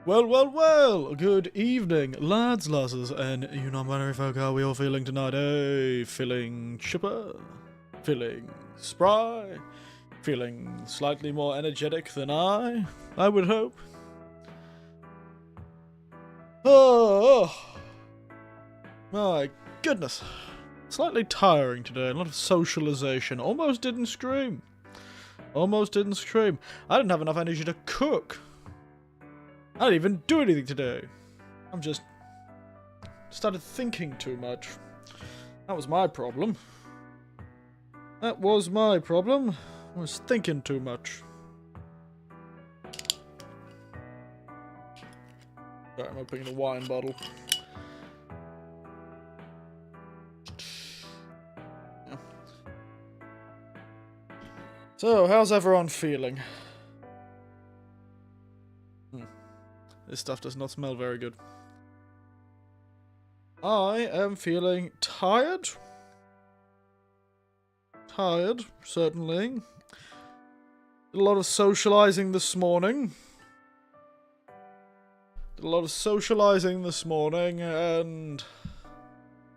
Well, well, well, good evening, lads, lasses, and you non-binary folk. How are we all feeling tonight? Hey, feeling chipper? Feeling spry? Feeling slightly more energetic than I would hope? Oh, my goodness. Slightly tiring today, a lot of socialization. Almost didn't scream. I didn't have enough energy to cook. I didn't even do anything today. I'm just started thinking too much. That was my problem. I was thinking too much. Sorry, I'm opening a wine bottle. Yeah. So, how's everyone feeling? This stuff does not smell very good. I am feeling tired. Certainly. Did a lot of socializing this morning. And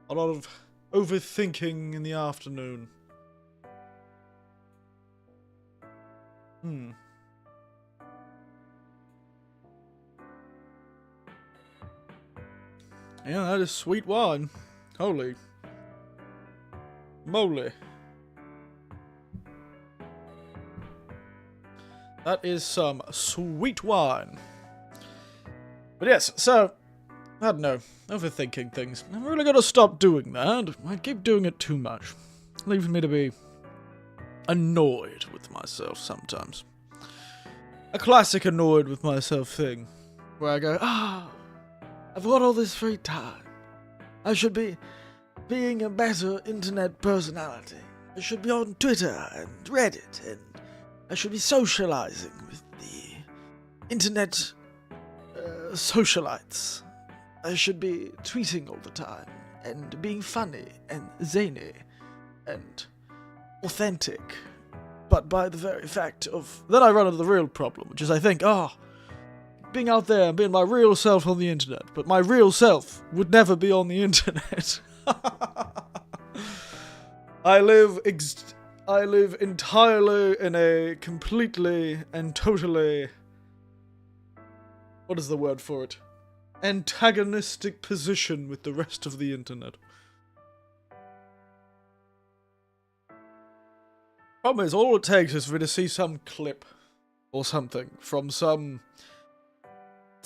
a lot of overthinking in the afternoon. Yeah, that is sweet wine. Holy moly. That is some sweet wine. But yes, so, I don't know, overthinking things. I'm really gonna stop doing that. I keep doing it too much. Leaving me to be annoyed with myself sometimes. A classic annoyed with myself thing. Where I go, I've got all this free time. I should be being a better internet personality. I should be on Twitter and Reddit, and I should be socializing with the internet socialites. I should be tweeting all the time, and being funny, and zany, and authentic. But by the very fact of... Then I run into the real problem, which is I think, being out there and being my real self on the internet, but my real self would never be on the internet. I live entirely in a completely and totally, what is the word for it? Antagonistic position with the rest of the internet. Problem is, all it takes is for me to see some clip or something from some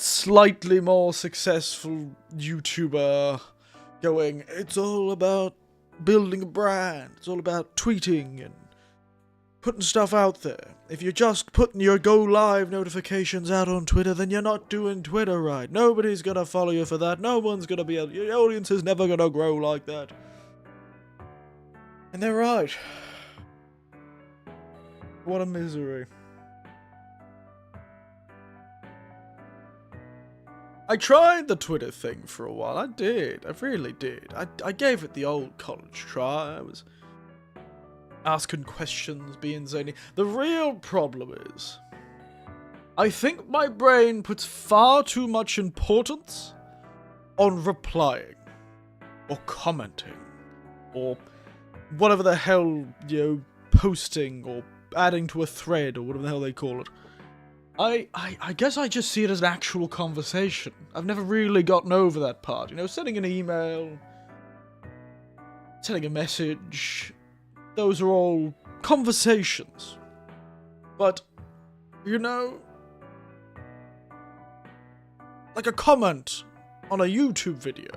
slightly more successful YouTuber going, it's all about building a brand, it's all about tweeting and putting stuff out there. If you're just putting your go live notifications out on Twitter, then you're not doing Twitter right. Nobody's gonna follow you for that. No one's gonna be able, your audience is never gonna grow like that. And they're right. What a misery. I tried the Twitter thing for a while. I really did. I gave it the old college try. I was asking questions, being zany. The real problem is, I think my brain puts far too much importance on replying, or commenting, or whatever the hell, posting, or adding to a thread, or whatever the hell they call it. I guess I just see it as an actual conversation. I've never really gotten over that part. Sending an email, sending a message, those are all conversations. But, like a comment on a YouTube video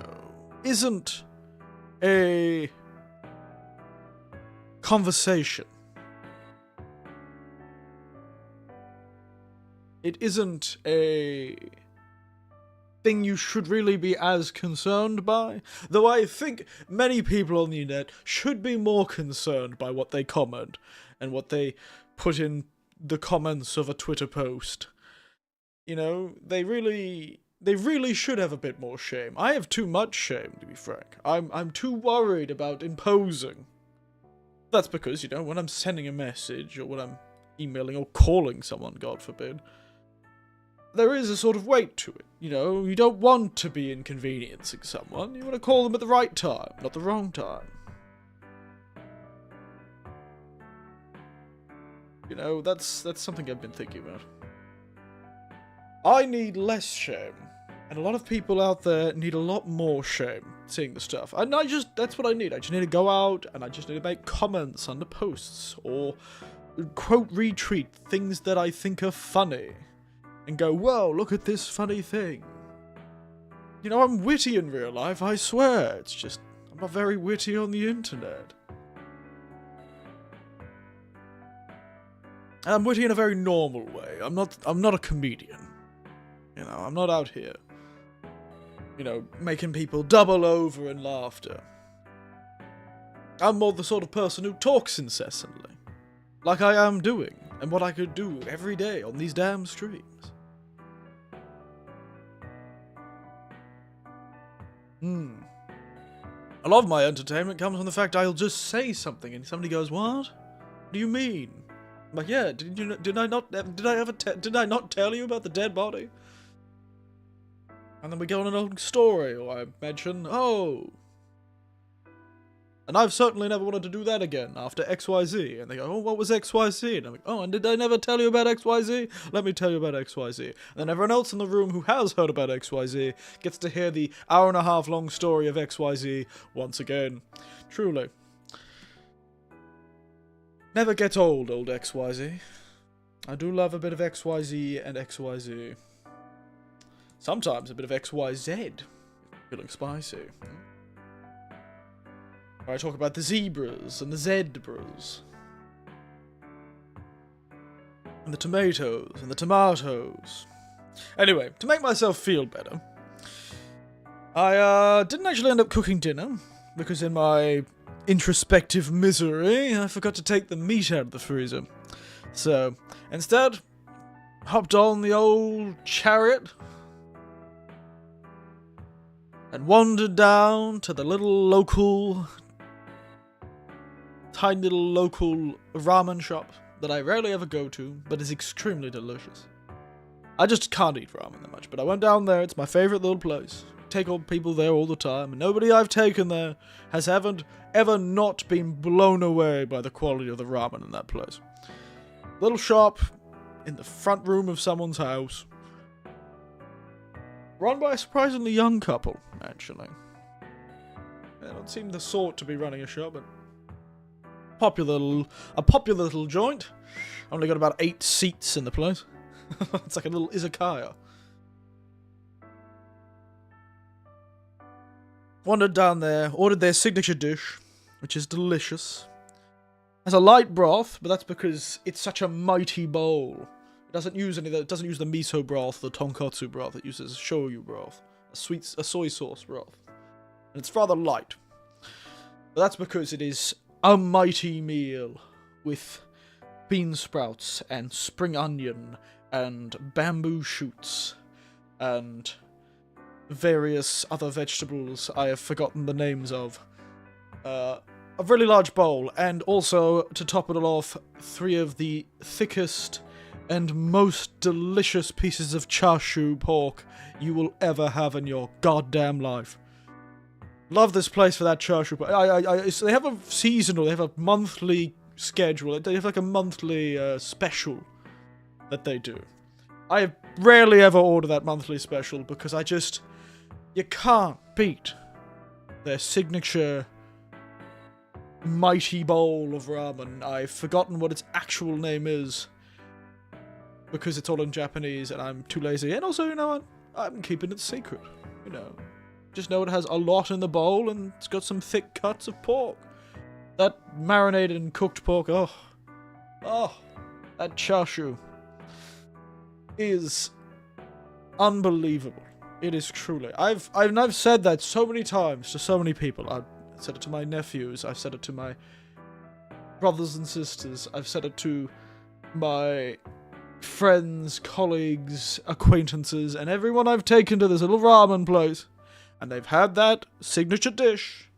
isn't a conversation. It isn't a thing you should really be as concerned by, though I think many people on the internet should be more concerned by what they comment and what they put in the comments of a Twitter post. They really should have a bit more shame. I have too much shame, to be frank. I'm too worried about imposing. That's because, when I'm sending a message or when I'm emailing or calling someone, God forbid, there is a sort of weight to it. You know, you don't want to be inconveniencing someone. You want to call them at the right time, not the wrong time. You know, that's something I've been thinking about. I need less shame. And a lot of people out there need a lot more shame seeing the stuff. And that's what I need. I just need to go out and I just need to make comments under posts or quote retweet things that I think are funny. And go, whoa, look at this funny thing. You know, I'm witty in real life, I swear. It's just, I'm not very witty on the internet. And I'm witty in a very normal way. I'm not a comedian. You know, I'm not out here, you know, making people double over in laughter. I'm more the sort of person who talks incessantly. Like I am doing, and what I could do every day on these damn streams. A lot of my entertainment comes from the fact I'll just say something and somebody goes, "What? What do you mean?" I'm like, "Yeah, did I not tell you about the dead body?" And then we go on an old story, or I mention, "Oh, and I've certainly never wanted to do that again after XYZ." And they go, "Oh, what was XYZ?" And I'm like, "Oh, and did I never tell you about XYZ? Let me tell you about XYZ." And then everyone else in the room who has heard about XYZ gets to hear the hour-and-a-half long story of XYZ once again. Truly. Never get old XYZ. I do love a bit of XYZ and XYZ. Sometimes a bit of XYZ. Feeling spicy. I talk about the zebras and the zebras. And the tomatoes and the tomatoes. Anyway, to make myself feel better, I didn't actually end up cooking dinner, because in my introspective misery, I forgot to take the meat out of the freezer. So, instead, hopped on the old chariot and wandered down to the tiny little local ramen shop that I rarely ever go to, but is extremely delicious. I just can't eat ramen that much, but I went down there. It's my favorite little place. Take all people there all the time, and nobody I've taken there has ever not been blown away by the quality of the ramen in that place. Little shop in the front room of someone's house, run by a surprisingly young couple, actually. They don't seem the sort to be running a shop, but a popular little joint. Only got about 8 seats in the place. It's like a little izakaya. Wandered down there, ordered their signature dish, which is delicious. Has a light broth, but that's because it's such a mighty bowl. It doesn't use the miso broth, the tonkotsu broth. It uses shoyu broth, a soy sauce broth, and it's rather light. But that's because it is a mighty meal with bean sprouts and spring onion and bamboo shoots and various other vegetables I have forgotten the names of. A really large bowl, and also, to top it all off, 3 of the thickest and most delicious pieces of chashu pork you will ever have in your goddamn life. Love this place for that chashu pork. They have a seasonal, they have a monthly schedule, they have like a monthly special that they do. I rarely ever order that monthly special because you can't beat their signature mighty bowl of ramen. I've forgotten what its actual name is because it's all in Japanese and I'm too lazy. And also, you know what? I'm keeping it secret. You know, just know it has a lot in the bowl and it's got some thick cuts of pork. That marinated and cooked pork, oh, that chashu is unbelievable. It is truly. I've said that so many times to so many people. I've said it to my nephews. I've said it to my brothers and sisters. I've said it to my friends, colleagues, acquaintances, and everyone I've taken to this little ramen place. And they've had that signature dish.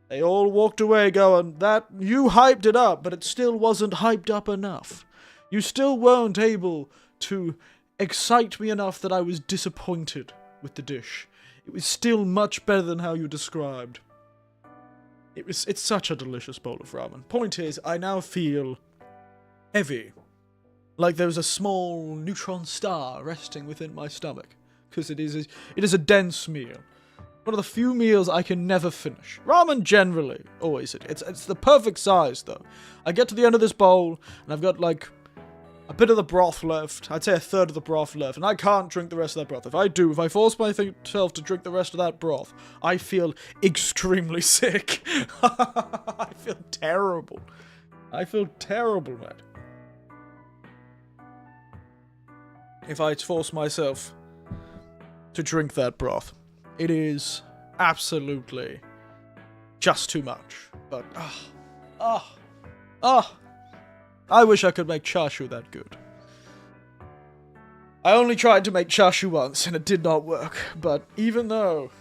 They all walked away going, "That you hyped it up, but it still wasn't hyped up enough. You still weren't able to excite me enough that I was disappointed with the dish. It was still much better than how you described. It's such a delicious bowl of ramen. Point is, I now feel heavy. Like there was a small neutron star resting within my stomach. Because it is a dense meal. One of the few meals I can never finish. Ramen generally, always. It's the perfect size, though. I get to the end of this bowl, and I've got, like, a bit of the broth left. I'd say a third of the broth left, and I can't drink the rest of that broth. If I force myself to drink the rest of that broth, I feel extremely sick. I feel terrible. I feel terrible, man. If I force myself to drink that broth. It is absolutely just too much. But, I wish I could make chashu that good. I only tried to make chashu once, and it did not work. But even though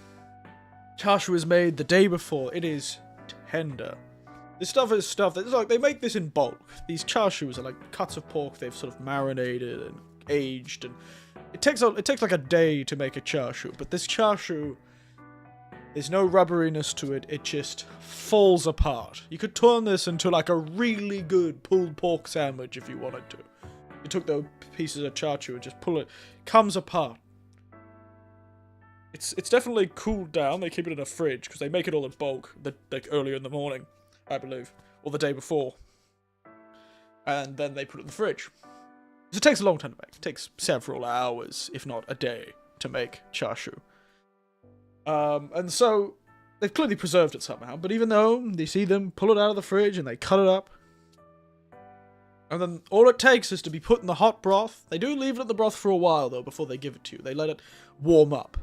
chashu is made the day before, it is tender. This stuff is stuff that's like, they make this in bulk. These chashus are like cuts of pork they've sort of marinated and aged, and it takes like a day to make a chashu, but this chashu, there's no rubberiness to it, it just falls apart. You could turn this into like a really good pulled pork sandwich if you wanted to. You took the pieces of chashu and just pull it, comes apart. It's definitely cooled down, they keep it in a fridge, because they make it all in bulk, like earlier in the morning, I believe, or the day before. And then they put it in the fridge. It takes a long time to make. It takes several hours, if not a day, to make chashu. And so, they've clearly preserved it somehow, but even though they see them pull it out of the fridge and they cut it up, and then all it takes is to be put in the hot broth. They do leave it in the broth for a while, though, before they give it to you. They let it warm up.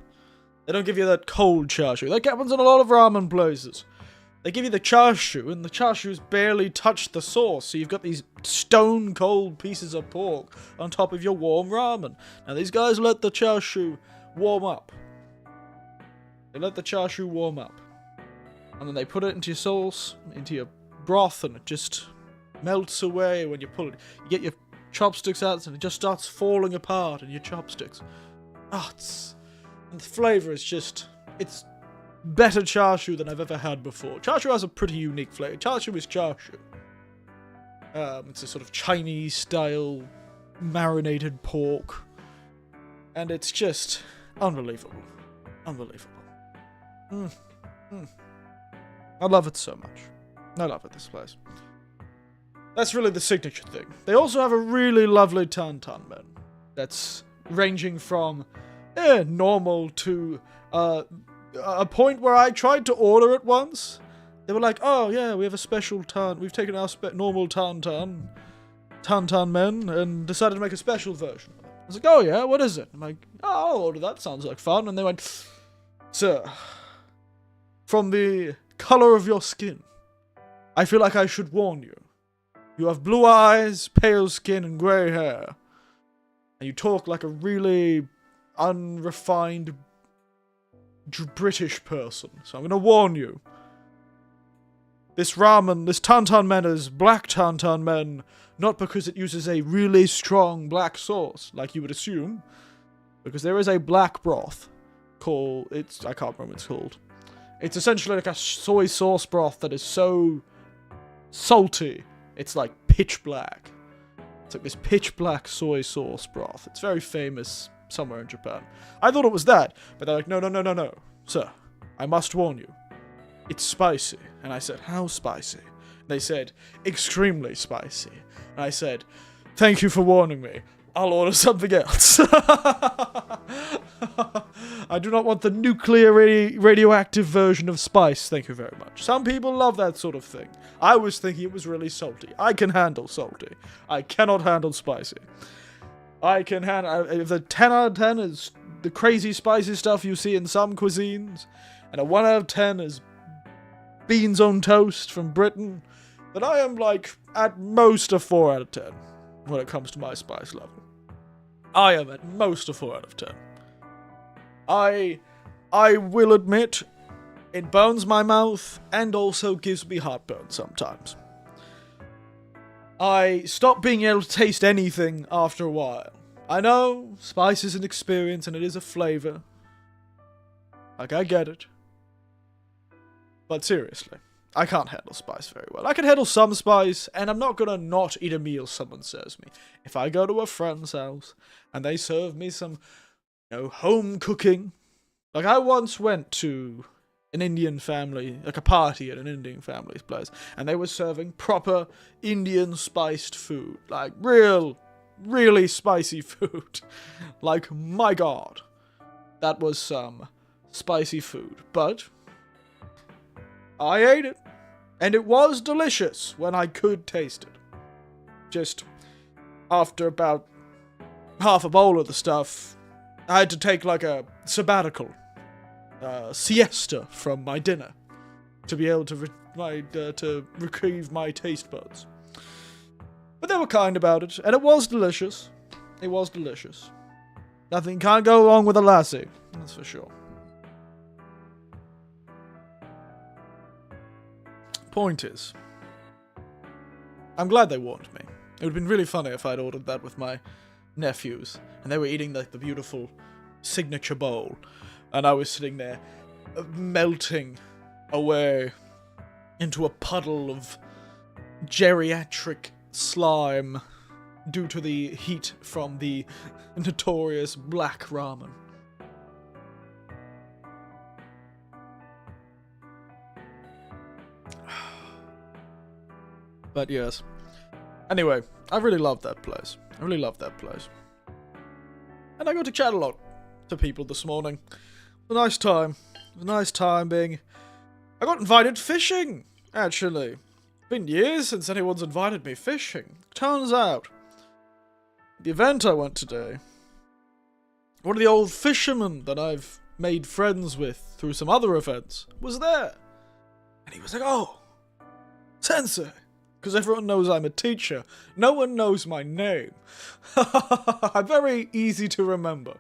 They don't give you that cold chashu. That happens in a lot of ramen places. They give you the chashu, and the chashu's barely touched the sauce, so you've got these stone-cold pieces of pork on top of your warm ramen. Now, these guys let the chashu warm up. They let the chashu warm up. And then they put it into your sauce, into your broth, and it just melts away when you pull it. You get your chopsticks out, and it just starts falling apart in your chopsticks. And the flavour is just... It's better chashu than I've ever had before. Chashu has a pretty unique flavour. Chashu is chashu. It's a sort of Chinese-style marinated pork. And it's just unbelievable. Unbelievable. I love it so much. I love it, this place. That's really the signature thing. They also have a really lovely tantan men. That's ranging from normal to a point where I tried to order it once. They were like, oh yeah, we have a special we've taken our normal tantan men and decided to make a special version of it. I was like, oh yeah, what is it? I'm like, oh, I'll order that, sounds like fun. And they went, sir, from the color of your skin, I feel like I should warn you. You have blue eyes, pale skin, and grey hair. And you talk like a really unrefined British person. So I'm going to warn you. This ramen, this tantan men is black tantan men, not because it uses a really strong black sauce, like you would assume, because there is a black broth called, I can't remember what it's called. It's essentially like a soy sauce broth that is so salty, it's like pitch black. It's like this pitch black soy sauce broth. It's very famous somewhere in Japan. I thought it was that, but they're like, no, sir, I must warn you. It's spicy. And I said, how spicy? They said, extremely spicy. And I said, thank you for warning me. I'll order something else. I do not want the nuclear radioactive version of spice, thank you very much. Some people love that sort of thing. I was thinking it was really salty. I can handle salty. I cannot handle spicy. I can handle... If the 10 out of 10 is the crazy spicy stuff you see in some cuisines, and a 1 out of 10 is beans on toast from Britain, then I am, like, at most a 4 out of 10 when it comes to my spice level. I am at most a 4 out of 10. I will admit, it burns my mouth and also gives me heartburn sometimes. I stop being able to taste anything after a while. I know spice is an experience and it is a flavor. Like, I get it. But seriously, I can't handle spice very well. I can handle some spice, and I'm not gonna not eat a meal someone serves me. If I go to a friend's house, and they serve me some, home cooking. Like, I once went to an Indian family, like a party at an Indian family's place, and they were serving proper Indian spiced food. Like, really spicy food. Like, my god. That was some spicy food. But I ate it. And it was delicious when I could taste it. Just after about half a bowl of the stuff, I had to take like a sabbatical. Siesta from my dinner to be able to to retrieve my taste buds. But they were kind about it, and it was delicious. It was delicious. Nothing can't go wrong with a lassie, that's for sure. Point is, I'm glad they warned me. It would have been really funny if I'd ordered that with my nephews, and they were eating like the beautiful signature bowl, and I was sitting there melting away into a puddle of geriatric slime due to the heat from the notorious black ramen. But yes. Anyway, I really loved that place. And I got to chat a lot to people this morning. It was a nice time. It was a nice time being... I got invited fishing, actually. It's been years since anyone's invited me fishing. Turns out, the event I went today, one of the old fishermen that I've made friends with through some other events was there. And he was like, "Oh, Sensei." Because everyone knows I'm a teacher. No one knows my name. I'm very easy to remember.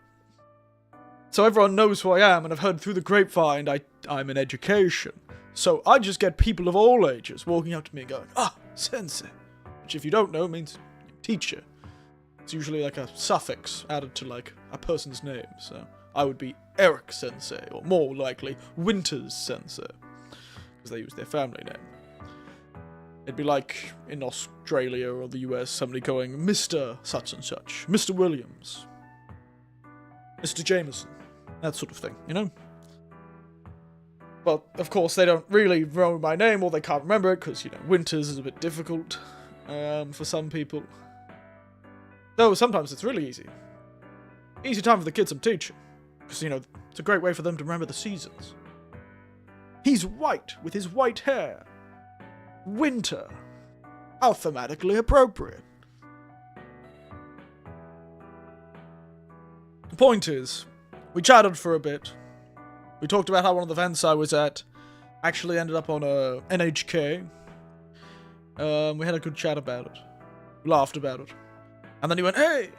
So everyone knows who I am, and I've heard through the grapevine I'm in education. So I just get people of all ages walking up to me and going, "Ah, Sensei." Which, if you don't know, means teacher. It's usually like a suffix added to like a person's name. So I would be Eric Sensei, or more likely, Winters Sensei. Because they use their family name. It'd be like, in Australia or the US, somebody going, "Mr. such and such, Mr. Williams, Mr. Jameson," that sort of thing, you know? But, of course, they don't really know my name, or they can't remember it, because, Winters is a bit difficult for some people. Though, sometimes it's really easy. Easy time for the kids I'm teaching, because, it's a great way for them to remember the seasons. He's white, with his white hair. Winter. How thematically appropriate. The point is, we chatted for a bit. We talked about how one of the events I was at actually ended up on a NHK. We had a good chat about it. We laughed about it. And then he went, "Hey,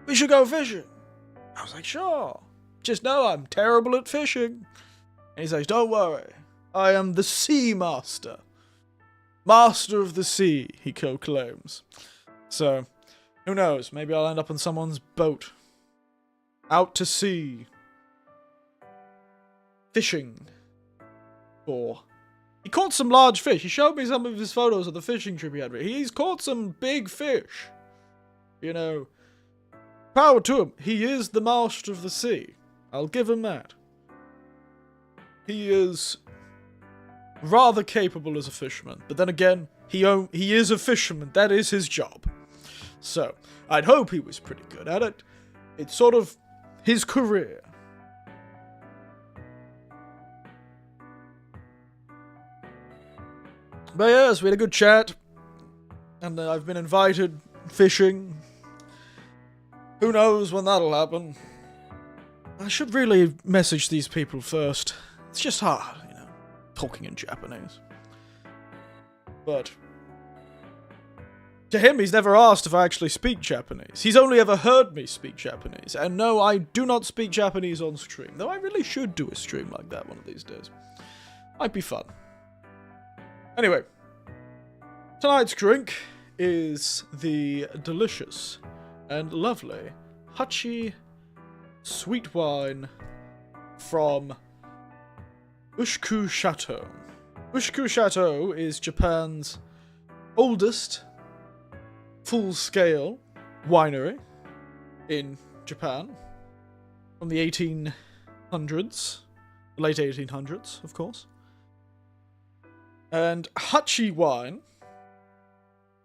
we should go fishing." I was like, "Sure. Just know I'm terrible at fishing." And he says, "Don't worry. I am the sea master. Master of the sea," he proclaims. So, who knows? Maybe I'll end up on someone's boat. Out to sea. Fishing. He caught some large fish. He showed me some of his photos of the fishing trip he had. He's caught some big fish. Power to him. He is the master of the sea. I'll give him that. He is rather capable as a fisherman, but then again, he is a fisherman. That is his job. So, I'd hope he was pretty good at it. It's sort of his career. But yes, we had a good chat, and I've been invited fishing. Who knows when that'll happen? I should really message these people first. It's just hard, talking in Japanese. But to him, he's never asked if I actually speak Japanese. He's only ever heard me speak Japanese. And no, I do not speak Japanese on stream. Though I really should do a stream like that one of these days. Might be fun. Anyway, tonight's drink is the delicious and lovely Hachi sweet wine from Ushku Chateau. Ushku Chateau is Japan's oldest full-scale winery in Japan from the 1800s, late 1800s, of course. And Hachi wine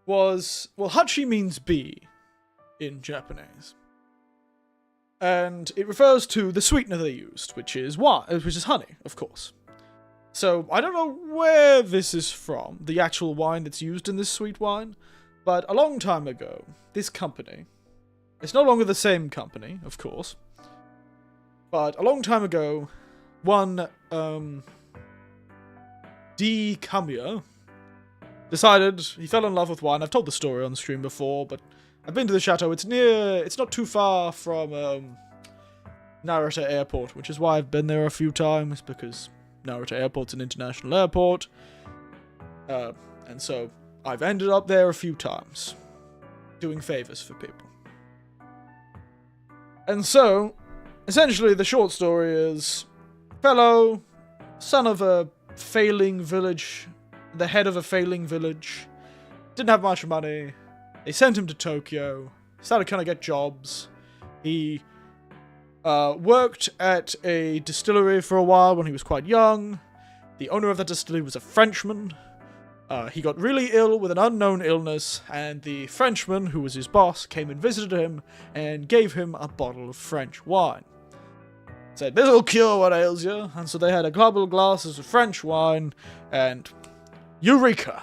was, well, Hachi means bee in Japanese. And it refers to the sweetener they used, which is honey, of course. So, I don't know where this is from, the actual wine that's used in this sweet wine, but a long time ago, this company, it's no longer the same company, of course, but a long time ago, one, D. Kamiya decided he fell in love with wine. I've told the story on the stream before, but I've been to the chateau. It's not too far from Narita Airport, which is why I've been there a few times, because Narita Airport's an international airport. And so I've ended up there a few times, doing favors for people. And so, essentially, the short story is, fellow son of a failing village, the head of a failing village, didn't have much money. They sent him to Tokyo, started trying to get jobs. He worked at a distillery for a while when he was quite young. The owner of that distillery was a Frenchman. He got really ill with an unknown illness, and the Frenchman, who was his boss, came and visited him and gave him a bottle of French wine. Said, "This'll cure what ails you." And so they had a couple of glasses of French wine, and eureka!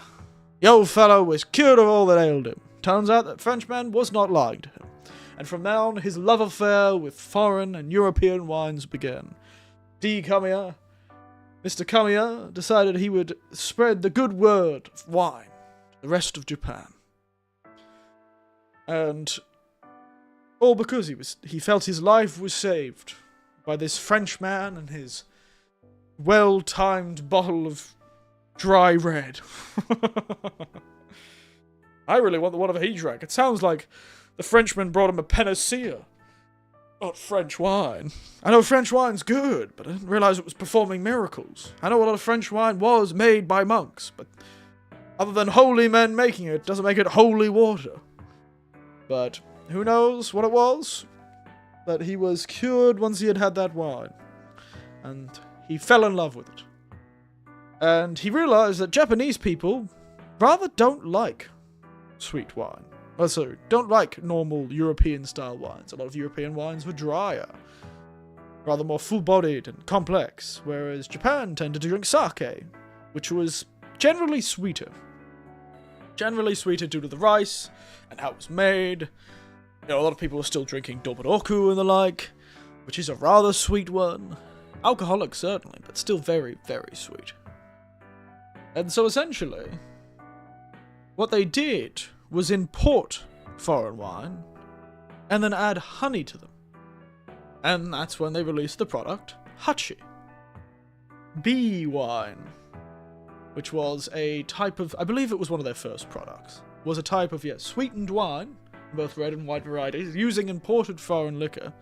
The old fellow was cured of all that ailed him. Turns out that Frenchman was not lying to him. And from now on, his love affair with foreign and European wines began. Mr. Kamiya decided he would spread the good word of wine to the rest of Japan. And all because he felt his life was saved by this Frenchman and his well-timed bottle of dry red. I really want the one he drank. It sounds like the Frenchman brought him a panacea, not French wine. I know French wine's good, but I didn't realize it was performing miracles. I know a lot of French wine was made by monks, but other than holy men making it, doesn't make it holy water. But who knows what it was? But he was cured once he had had that wine, and he fell in love with it. And he realized that Japanese people rather don't like sweet wine. Also, don't like normal European-style wines. A lot of European wines were drier, rather more full-bodied and complex, whereas Japan tended to drink sake, which was generally sweeter. Generally sweeter due to the rice and how it was made. You know, a lot of people are still drinking doboroku and the like, which is a rather sweet one. Alcoholic, certainly, but still very, very sweet. And so essentially, what they did was import foreign wine and then add honey to them. And that's when they released the product Hachi. Bee wine, which was a type of, I believe it was one of their first products, was a type of, sweetened wine, both red and white varieties, using imported foreign liquor,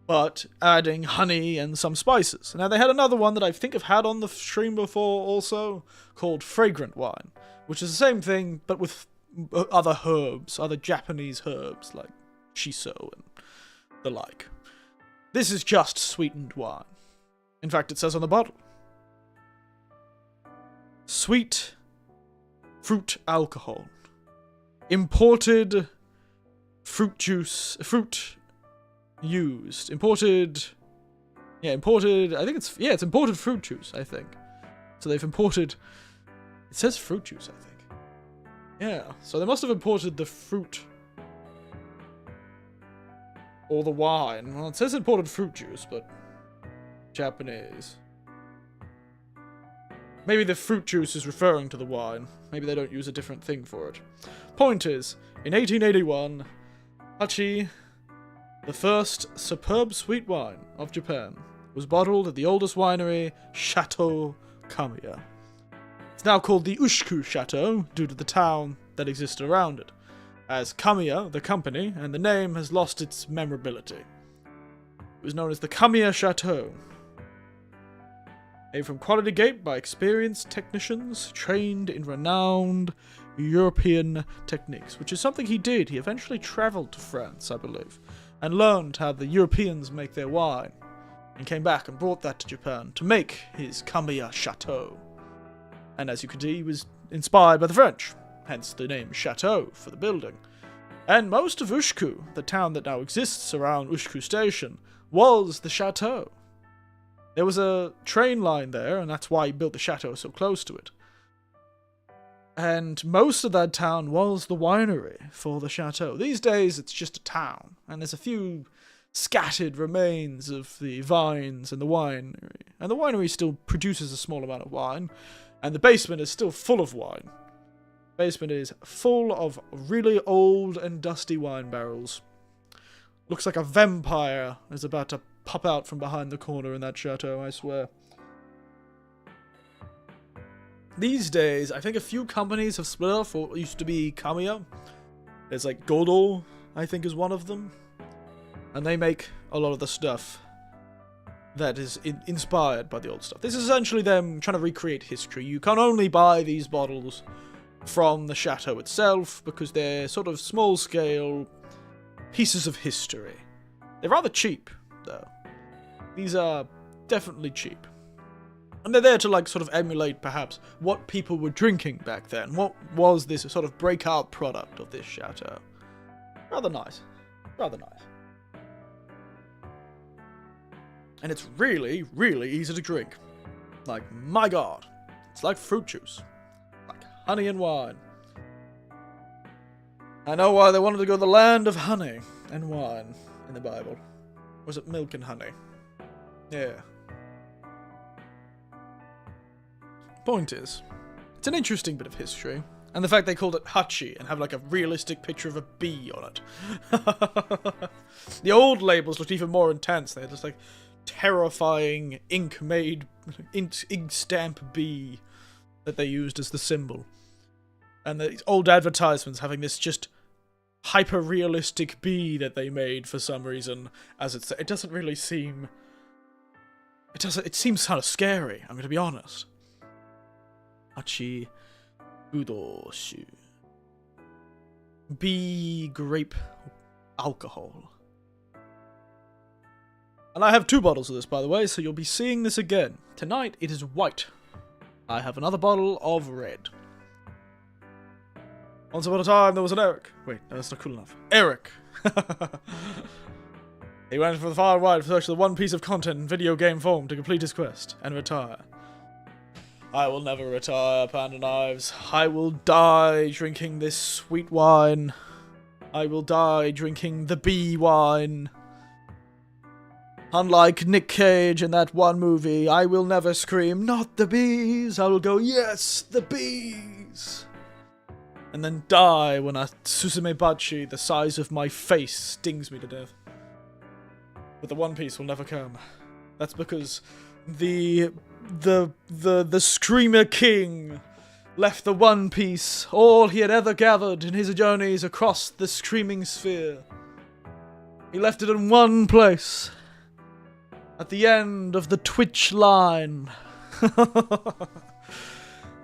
but adding honey and some spices. Now, they had another one that I think I've had on the stream before also, called fragrant wine, which is the same thing, but with other herbs, other Japanese herbs, like shiso and the like. This is just sweetened wine. In fact, it says on the bottle, sweet fruit alcohol, imported fruit juice, fruit used, imported, I think it's imported fruit juice, I think. So they've imported, it says fruit juice, I think. Yeah, so they must have imported the fruit or the wine. Well, it says imported fruit juice, but Japanese. Maybe the fruit juice is referring to the wine. Maybe they don't use a different thing for it. Point is, in 1881, Hachi, the first superb sweet wine of Japan, was bottled at the oldest winery, Chateau Kamiya. It's now called the Ushku Chateau, due to the town that existed around it. as Kamiya, the company, and the name has lost its memorability. It was known as the Kamiya Chateau. Made from quality gate by experienced technicians trained in renowned European techniques, which is something he did. He eventually travelled to France, I believe, and learned how the Europeans make their wine, and came back and brought that to Japan to make his Kamiya Chateau. And as you can see, he was inspired by the French, hence the name Chateau for the building. And most of Ushku, the town that now exists around Ushku Station, was the chateau. There was a train line there, and that's why he built the chateau so close to it. And most of that town was the winery for the chateau. These days, it's just a town, and there's a few scattered remains of the vines and the winery. And the winery still produces a small amount of wine, and the basement is still full of wine. The basement is full of really old and dusty wine barrels. Looks like a vampire is about to pop out from behind the corner in that chateau, I swear. These days, I think a few companies have split off what used to be Kamiya. There's like Godot, I think, is one of them. And they make a lot of the stuff that is inspired by the old stuff. This is essentially them trying to recreate history. You can only buy these bottles from the chateau itself because they're sort of small-scale pieces of history. They're rather cheap, though. These are definitely cheap. And they're there to, like, sort of emulate, perhaps, what people were drinking back then. What was this sort of breakout product of this chateau? Rather nice. Rather nice. And it's really, really easy to drink. Like, my god. It's like fruit juice. Like honey and wine. I know why they wanted to go to the land of honey and wine in the Bible. Was it milk and honey? Yeah. Point is, it's an interesting bit of history. And the fact they called it Hachi and have like a realistic picture of a bee on it. The old labels looked even more intense. They had this like terrifying ink stamp bee that they used as the symbol. And the old advertisements having this just hyper-realistic bee that they made for some reason. As it doesn't really seem... It seems kind of scary, I'm going to be honest. Hachi Budoshu. Bee grape alcohol. And I have 2 bottles of this, by the way, so you'll be seeing this again. Tonight, it is white. I have another bottle of red. Once upon a time, there was an Eric. Wait, no, that's not cool enough. Eric! He went for the far wide for search of the one piece of content in video game form to complete his quest and retire. I will never retire, Panda Knives. I will die drinking this sweet wine. I will die drinking the bee wine. Unlike Nick Cage in that one movie, I will never scream, "Not the bees!" I will go, "Yes, the bees!" And then die when a Suzume Bachi the size of my face stings me to death. But the One Piece will never come. That's because the Screamer King left the One Piece, all he had ever gathered in his journeys across the Screaming Sphere. He left it in one place. At the end of the Twitch line.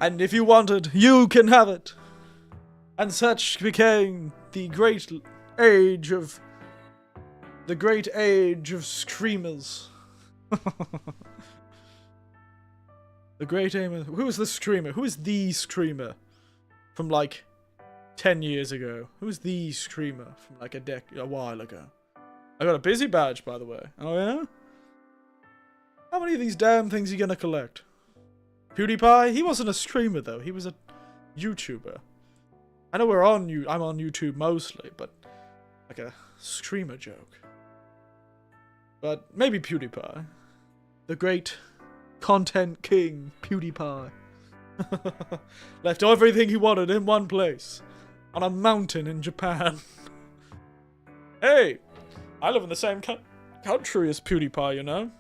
And if you want it, you can have it. And such became the great age of screamers. The great aim of... Who is the screamer? Who is the screamer? From like 10 years ago. Who is the screamer from like a while ago? I got a busy badge, by the way. Oh yeah? How many of these damn things are you gonna collect? PewDiePie? He wasn't a streamer though, he was a YouTuber. I know I'm on YouTube mostly, but like a streamer joke. But maybe PewDiePie. The great content king, PewDiePie. Left everything he wanted in one place. On a mountain in Japan. Hey! I live in the same country as PewDiePie, you know?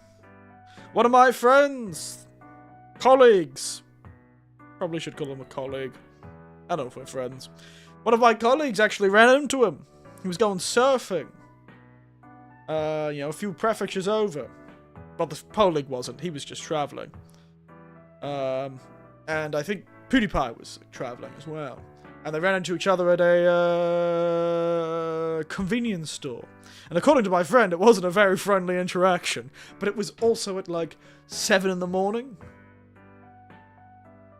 One of my friends! Colleagues! Probably should call him a colleague. I don't know if we're friends. One of my colleagues actually ran into him. He was going surfing. A few prefectures over. Well, the colleague wasn't. He was just traveling. And I think PewDiePie was traveling as well. And they ran into each other at a convenience store. And according to my friend, it wasn't a very friendly interaction. But it was also at like 7 in the morning.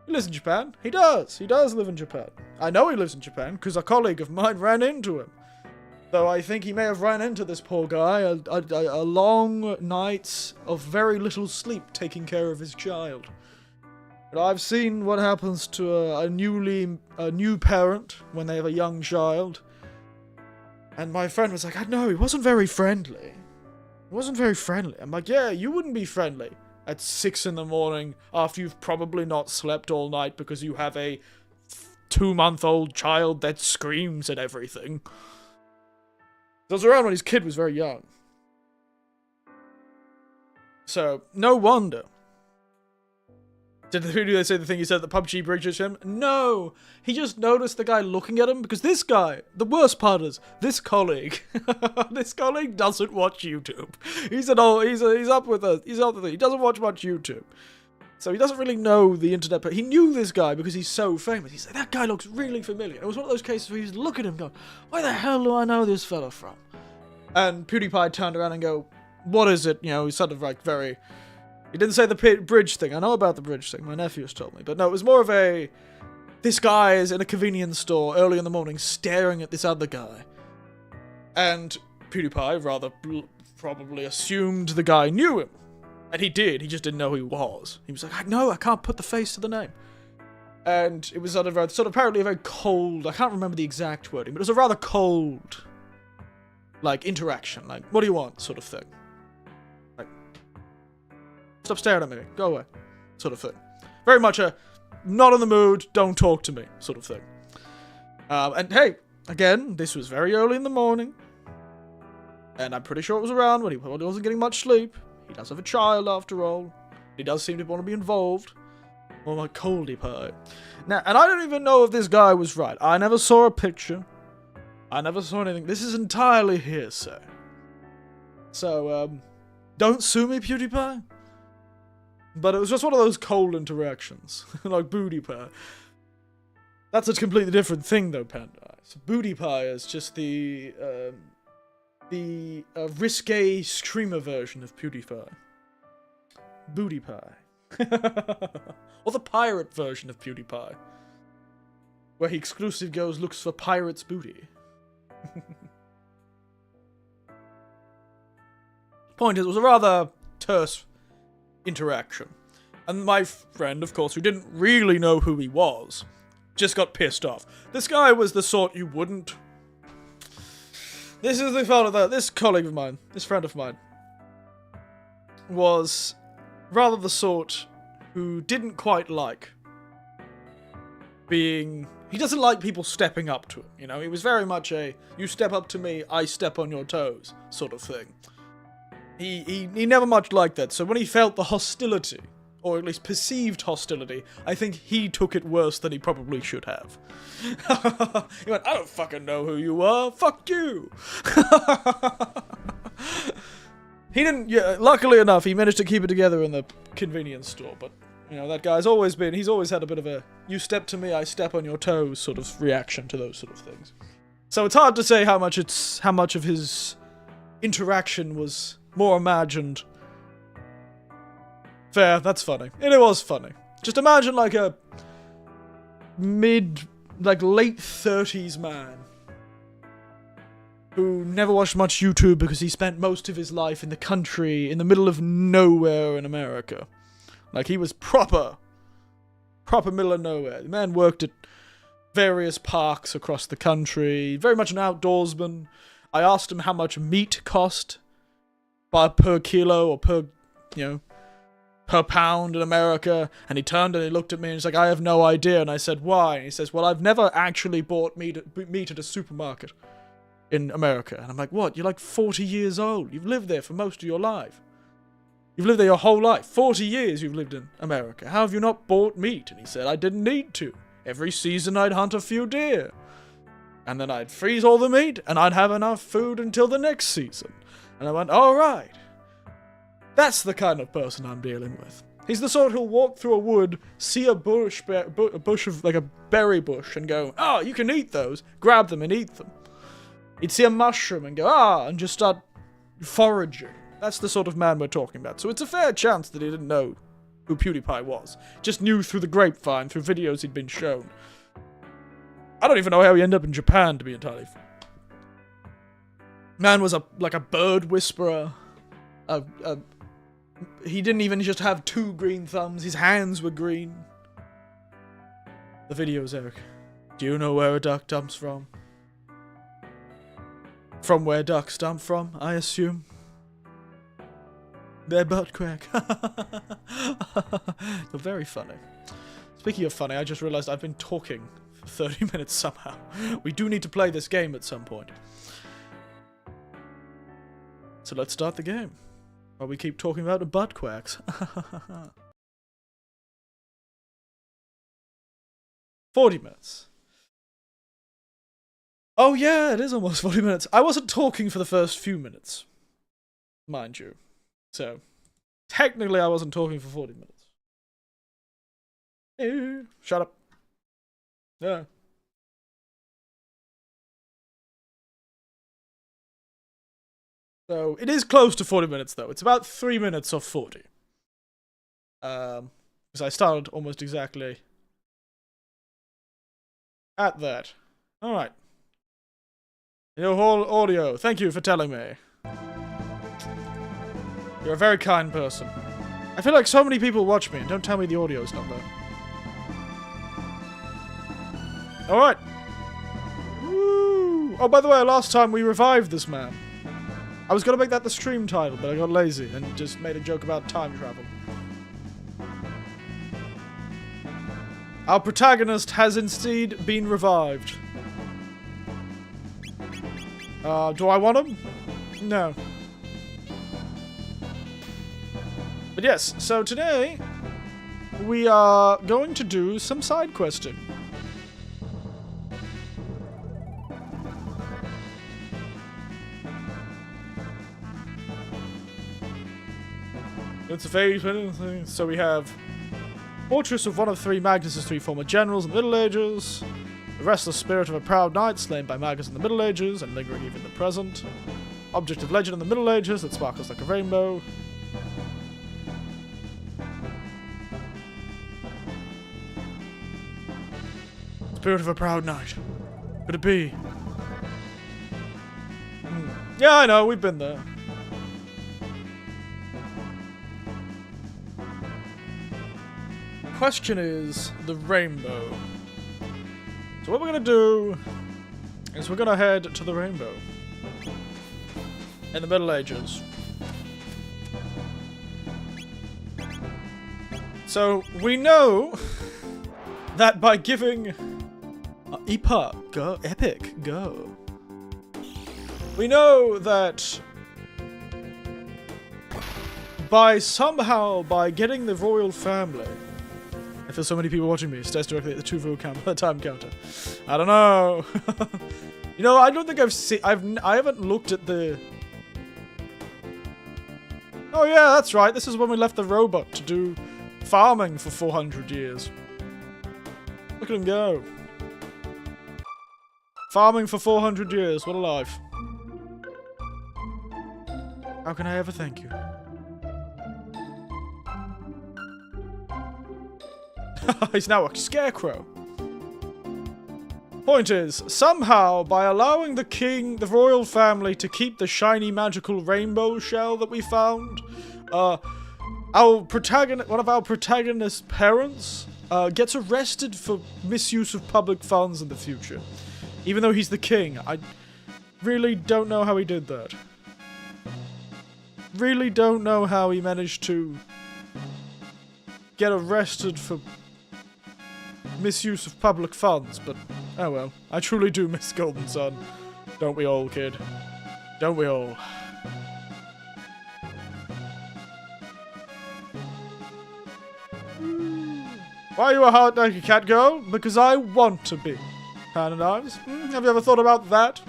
He lives in Japan. He does. He does live in Japan. I know he lives in Japan because a colleague of mine ran into him. Though I think he may have ran into this poor guy a long nights of very little sleep taking care of his child. But I've seen what happens to a new parent when they have a young child. And my friend was like, no, he wasn't very friendly. He wasn't very friendly. I'm like, yeah, you wouldn't be friendly at 6 in the morning after you've probably not slept all night because you have a 2-month-old child that screams at everything. I was around when his kid was very young. So, no wonder. Did they say the thing he said that PUBG bridges him? No! He just noticed the guy looking at him, because this guy, the worst part is, this colleague, this colleague doesn't watch YouTube. He's up with us, he doesn't watch much YouTube. So he doesn't really know the internet, but he knew this guy because he's so famous. He's like, that guy looks really familiar. It was one of those cases where he was looking at him going, where the hell do I know this fella from? And PewDiePie turned around and go, what is it? He's sort of like very... He didn't say the bridge thing. I know about the bridge thing. My nephew has told me. But no, it was more of a... This guy is in a convenience store early in the morning staring at this other guy. And PewDiePie rather probably assumed the guy knew him. And he did. He just didn't know who he was. He was like, no, I can't put the face to the name. And it was sort of apparently a very cold... I can't remember the exact wording, but it was a rather cold... interaction. What do you want? Sort of thing. Stop staring at me. Go away. Sort of thing. Very much a, not in the mood, don't talk to me. Sort of thing. And hey, again, this was very early in the morning. And I'm pretty sure it was around when he probably wasn't getting much sleep. He does have a child, after all. He does seem to want to be involved. Oh, my coldy pie. Now, and I don't even know if this guy was right. I never saw a picture. I never saw anything. This is entirely hearsay. So, don't sue me, PewDiePie. But it was just one of those cold interactions. Like Booty Pie. That's a completely different thing, though, Panda. So Booty Pie is just the risque streamer version of PewDiePie. Booty Pie. Or the pirate version of PewDiePie. Where he exclusively looks for pirates' booty. Point is, it was a rather terse interaction. And my friend, of course, who didn't really know who he was, just got pissed off. This guy was the sort you wouldn't... This is the fault of that. This colleague of mine, this friend of mine, was rather the sort who didn't quite like being... He doesn't like people stepping up to him, He was very much a, you step up to me, I step on your toes, sort of thing. He never much liked that, so when he felt the hostility, or at least perceived hostility, I think he took it worse than he probably should have. He went, I don't fucking know who you are, fuck you! He didn't, luckily enough, he managed to keep it together in the convenience store, but, that guy's he's always had a bit of a, you step to me, I step on your toes sort of reaction to those sort of things. So it's hard to say how much of his interaction was more imagined. Fair, that's funny. And it was funny. Just imagine like a late 30s man who never watched much YouTube because he spent most of his life in the country, in the middle of nowhere in America. Like, he was proper middle of nowhere. The man worked at various parks across the country, very much an outdoorsman. I asked him how much meat cost per kilo or per pound in America, and he turned and he looked at me and he's like, I have no idea. And I said, why? And he says, well, I've never actually bought meat at a supermarket in America. And I'm like, what? You're like 40 years old. You've lived there for most of your life. You've lived there your whole life. 40 years you've lived in America. How have you not bought meat? And he said, I didn't need to. Every season I'd hunt a few deer. And then I'd freeze all the meat, and I'd have enough food until the next season. And I went, alright. That's the kind of person I'm dealing with. He's the sort who'll walk through a wood, see a bush of, like a berry bush, and go, oh, you can eat those. Grab them and eat them. He'd see a mushroom and go, and just start foraging. That's the sort of man we're talking about. So it's a fair chance that he didn't know who PewDiePie was. Just knew through the grapevine, through videos he'd been shown. I don't even know how he ended up in Japan, to be entirely fair. Man was like a bird whisperer. He didn't even just have 2 green thumbs. His hands were green. The videos, Eric. Do you know where a duck dumps from? From where ducks dump from, I assume. Their butt crack. They're very funny. Speaking of funny, I just realized I've been talking for 30 minutes somehow. We do need to play this game at some point. So let's start the game. While we keep talking about the butt quacks. 40 minutes. Oh yeah, it is almost 40 minutes. I wasn't talking for the first few minutes. Mind you. So, technically I wasn't talking for 40 minutes. Shut up. Yeah. So, it is close to 40 minutes, though. It's about 3 minutes of 40. Because I started almost exactly at that. Alright. Your whole audio, thank you for telling me. You're a very kind person. I feel like so many people watch me and don't tell me the audio's not there. Alright. Woo! Oh, by the way, last time we revived this man. I was gonna make that the stream title, but I got lazy and just made a joke about time travel. Our protagonist has indeed been revived. Do I want him? No. But yes, so today we are going to do some side questing. It's a very thing. So we have Fortress of one of 3 Magnus's 3 former generals in the Middle Ages. The restless spirit of a proud knight slain by Magus in the Middle Ages and lingering even in the present. Object of legend in the Middle Ages that sparkles like a rainbow. Spirit of a proud knight. Could it be? Yeah, I know, we've been there. Question is the rainbow. So what we're gonna do is we're gonna head to the rainbow in the Middle Ages. So we know that by giving epic go. We know that by getting the royal family. I feel so many people watching me. It stares directly at the time counter. I don't know. You know, I don't think I've seen. I haven't looked at the. Oh yeah, that's right. This is when we left the robot to do farming for 400 years. Look at him go. Farming for 400 years. What a life. How can I ever thank you? He's now a scarecrow. Point is, somehow, by allowing the royal family to keep the shiny magical rainbow shell that we found, one of our protagonist's parents, gets arrested for misuse of public funds in the future. Even though he's the king, I really don't know how he did that. Really don't know how he managed to get arrested for misuse of public funds, but oh well. I truly do miss Golden Sun. Don't we all, kid? Don't we all? Why are you a hard-naked cat girl? Because I want to be. Hand and knives? Have you ever thought about that?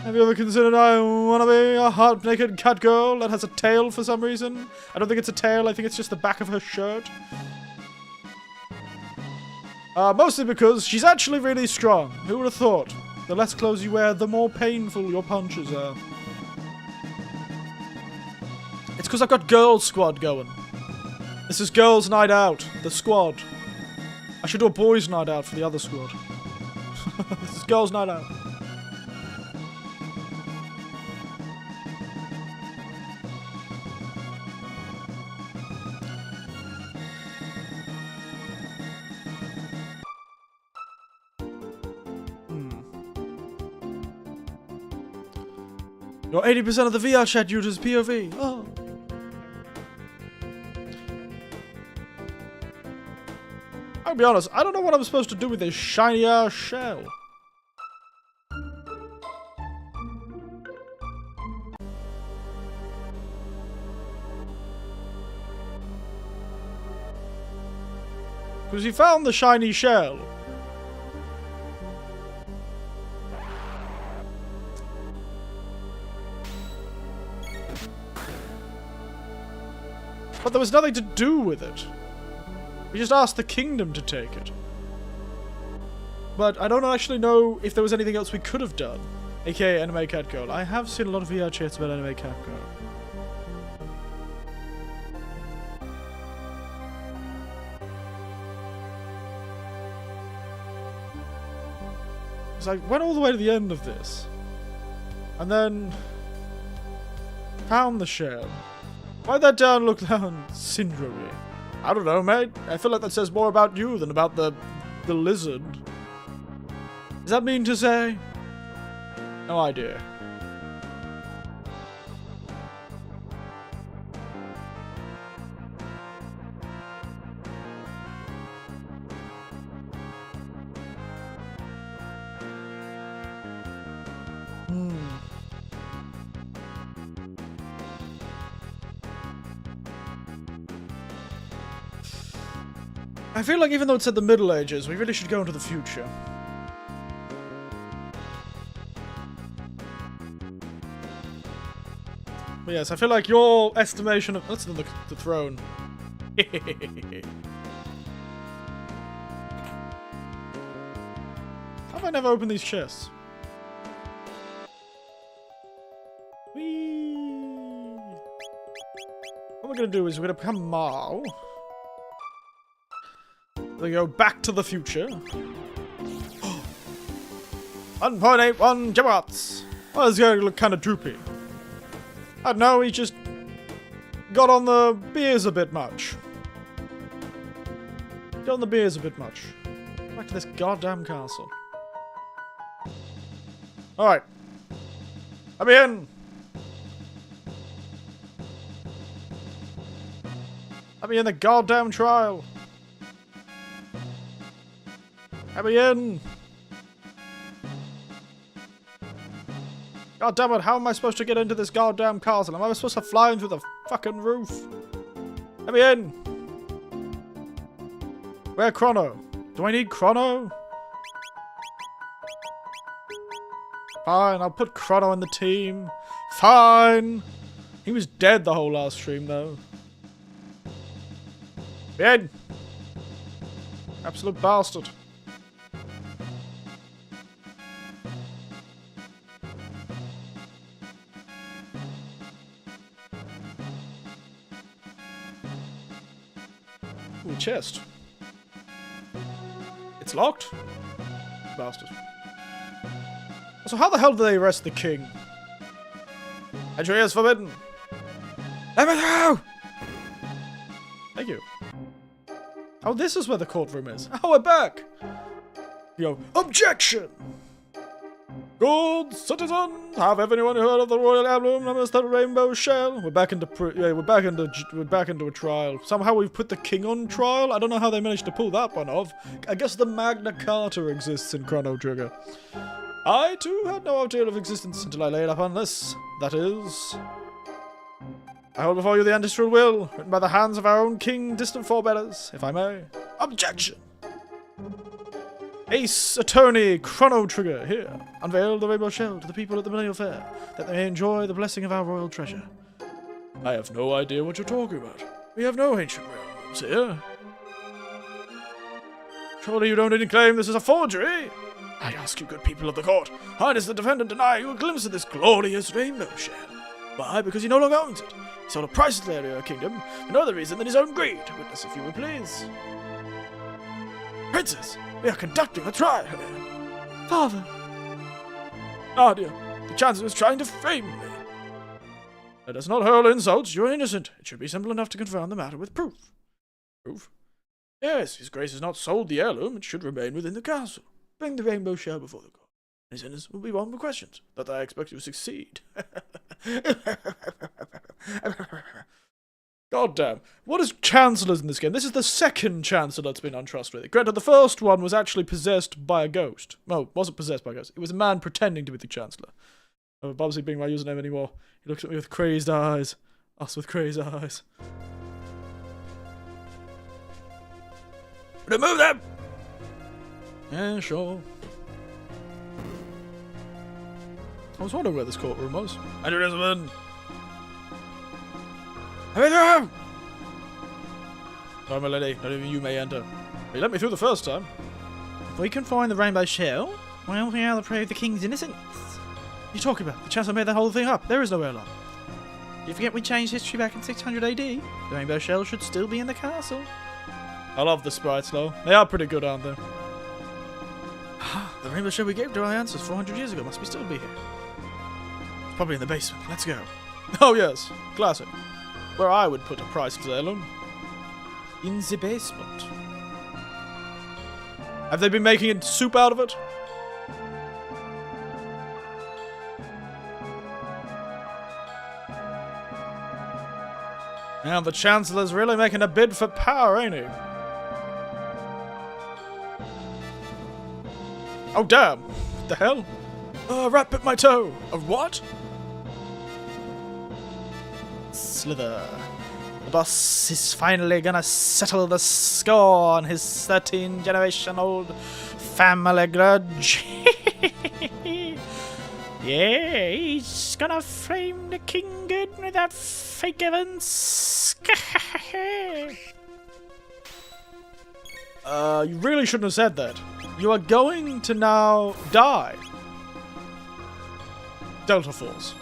Have you ever considered I wanna be a half-naked cat girl that has a tail for some reason? I don't think it's a tail, I think it's just the back of her shirt. Mostly because she's actually really strong. Who would have thought? The less clothes you wear, the more painful your punches are. It's because I've got Girls Squad going. This is Girls Night Out, the squad. I should do a Boys Night Out for the other squad. This is Girls Night Out. Your 80% of the VR chat uses POV. Oh. I'll be honest, I don't know what I'm supposed to do with this shiny ass shell. Because he found the shiny shell. But there was nothing to do with it. We just asked the kingdom to take it. But I don't actually know if there was anything else we could have done. AKA Anime Cat Girl. I have seen a lot of VR chats about Anime Cat Girl. Because I went all the way to the end of this. And then found the shell. Why'd that down look down syndrome-y? I don't know, mate. I feel like that says more about you than about the lizard. Does that mean to say? No idea. I feel like even though it's at the Middle Ages, we really should go into the future. But yes, I feel like your estimation of... Let's look at the throne. How have I never opened these chests? Whee! What we're gonna do is we're gonna become Mao. We go back to the future. 1.81 gigawatts. Well, it's going to look kind of droopy. I don't know, he just got on the beers a bit much. Got on the beers a bit much. Back to this goddamn castle. Alright. Let me in. Let me in the goddamn trial. Let me in! God damn it, how am I supposed to get into this goddamn castle? Am I supposed to fly in through the fucking roof? Let me in! Where Chrono? Do I need Chrono? Fine, I'll put Chrono in the team. Fine! He was dead the whole last stream though. In! Absolute bastard. Ooh, chest. It's locked? Bastard. So how the hell do they arrest the king? Entry is forbidden. Let me through! Thank you. Oh, this is where the courtroom is. Oh, we're back! You go, objection! Good citizens, have anyone heard of the royal emblem known as the rainbow shell? We're back into a trial. Somehow we've put the king on trial. I don't know how they managed to pull that one off. I guess the Magna Carta exists in Chrono Trigger. I too had no idea of existence until I laid upon this. That is, I hold before you the ancestral will, written by the hands of our own king, distant forebears, if I may. Objection! Ace Attorney Chrono Trigger here unveiled the rainbow shell to the people at the Millennial Fair, that they may enjoy the blessing of our royal treasure. I have no idea what you're talking about. We have no ancient realms here. Surely you don't even claim this is a forgery? I ask you, good people of the court, how does the defendant deny you a glimpse of this glorious rainbow shell? Why? Because he no longer owns it. He sold a priceless area of our kingdom for no other reason than his own greed. Witness if you will, please. Princess, we are conducting a trial here. Father. Nadia, the Chancellor is trying to frame me. Let us not hurl insults. You are innocent. It should be simple enough to confirm the matter with proof. Proof? Yes, His Grace has not sold the heirloom. It should remain within the castle. Bring the rainbow shell before the court. His innocence will be one for questions. That I expect you to succeed. God damn. What is chancellors in this game? This is the second chancellor that's been untrustworthy. Granted, the first one was actually possessed by a ghost. No, it wasn't possessed by a ghost. It was a man pretending to be the chancellor. Oh, Bubsy being my username anymore. He looks at me with crazed eyes. Us with crazed eyes. Remove them! Yeah, sure. I was wondering where this courtroom was. Enter, gentlemen! Enter! Sorry, my lady. Not even you may enter. You let me through the first time. If we can find the rainbow shell, why we able to prove the king's innocence? What are you talking about? The Chancellor made that whole thing up. There is no airlock. You forget we changed history back in 600 AD? The rainbow shell should still be in the castle. I love the sprites, though. They are pretty good, aren't they? The rainbow shell we gave to our ancestors 400 years ago must be still be here. It's probably in the basement. Let's go. Oh, yes. Classic. Where I would put a priceless heirloom. In the basement. Have they been making soup out of it? Now the Chancellor's really making a bid for power, ain't he? Oh, damn. What the hell? A rat bit my toe. A what? Slither. The boss is finally gonna settle the score on his 13-generation-old family grudge. Yeah, he's gonna frame the king good with that fake evidence. You really shouldn't have said that. You are going to now die. Delta Force.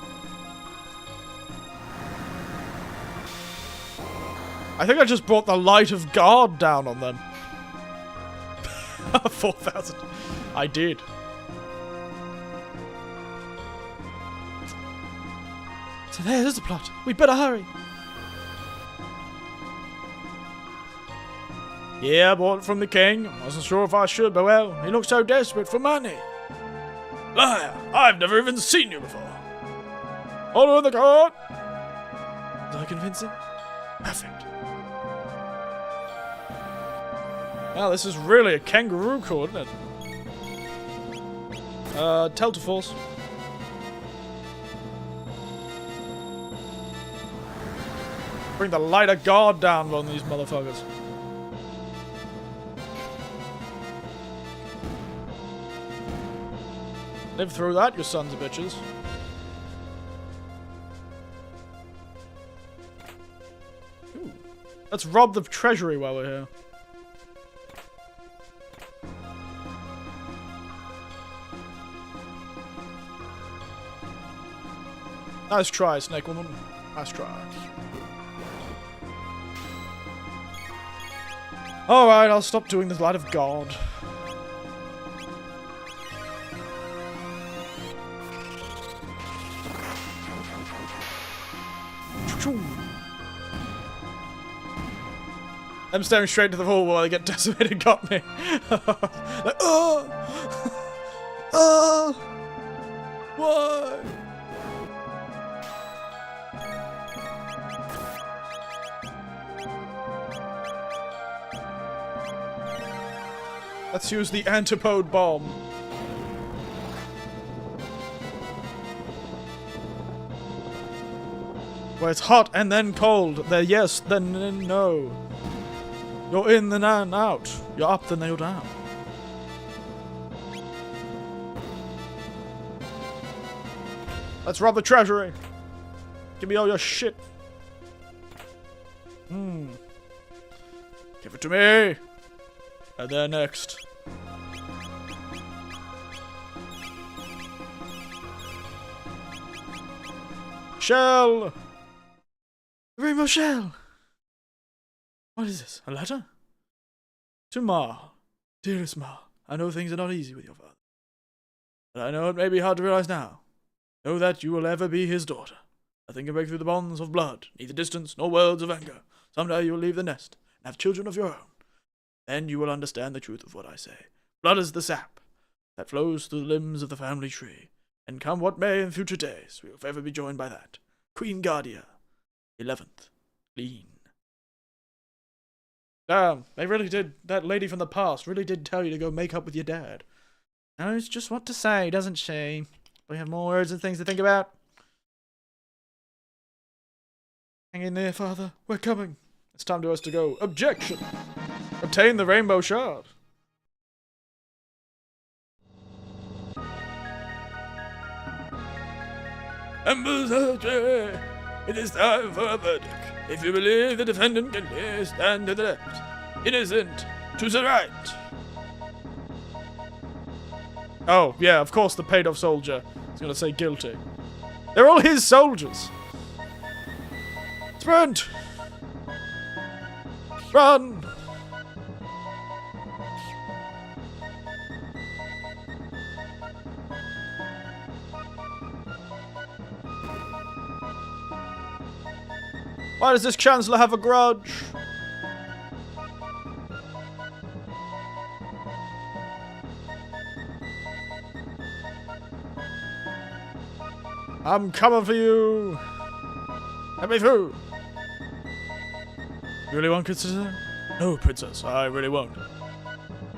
I think I just brought the light of God down on them. 4,000. I did. So there's the plot. We'd better hurry. Yeah, I bought it from the king. I wasn't sure if I should, but well, he looked so desperate for money. Liar! I've never even seen you before. Order in the court! Did I convince him? Perfect. Wow, this is really a kangaroo court, isn't it? Delta Force. Bring the light of God down on these motherfuckers. Live through that, you sons of bitches. Ooh. Let's rob the treasury while we're here. Nice try, Snake Woman. Nice try. Alright, I'll stop doing the light of God. I'm staring straight to the wall while I get decimated got me. Like, oh! Oh! Why? Let's use the antipode bomb. Where it's hot and then cold. Then yes, then no. You're in, then out. You're up, then you're down. Let's rob the treasury. Give me all your shit. Give it to me. And then next. Shell! Rainbow shell! What is this? A letter? To Ma. Dearest Ma, I know things are not easy with your father. But I know it may be hard to realize now. Know that you will ever be his daughter. Nothing can break through the bonds of blood, neither distance nor words of anger. Someday you will leave the nest and have children of your own. Then you will understand the truth of what I say. Blood is the sap that flows through the limbs of the family tree. And come what may in future days, we will forever be joined by that. Queen Guardia, 11th, Lean. Damn, they really did, that lady from the past really did tell you to go make up with your dad. Knows just what to say, doesn't she? We have more words and things to think about. Hang in there, father. We're coming. It's time to us to go. Objection! Obtain the rainbow shard. Members of the jury, it is time for a verdict. If you believe the defendant guilty, stand to the left. Innocent, to the right. Oh, yeah, of course the paid-off soldier is going to say guilty. They're all his soldiers. Sprint! Run! Why does this Chancellor have a grudge? I'm coming for you. Let me through. You really won't consider? No, Princess, I really won't.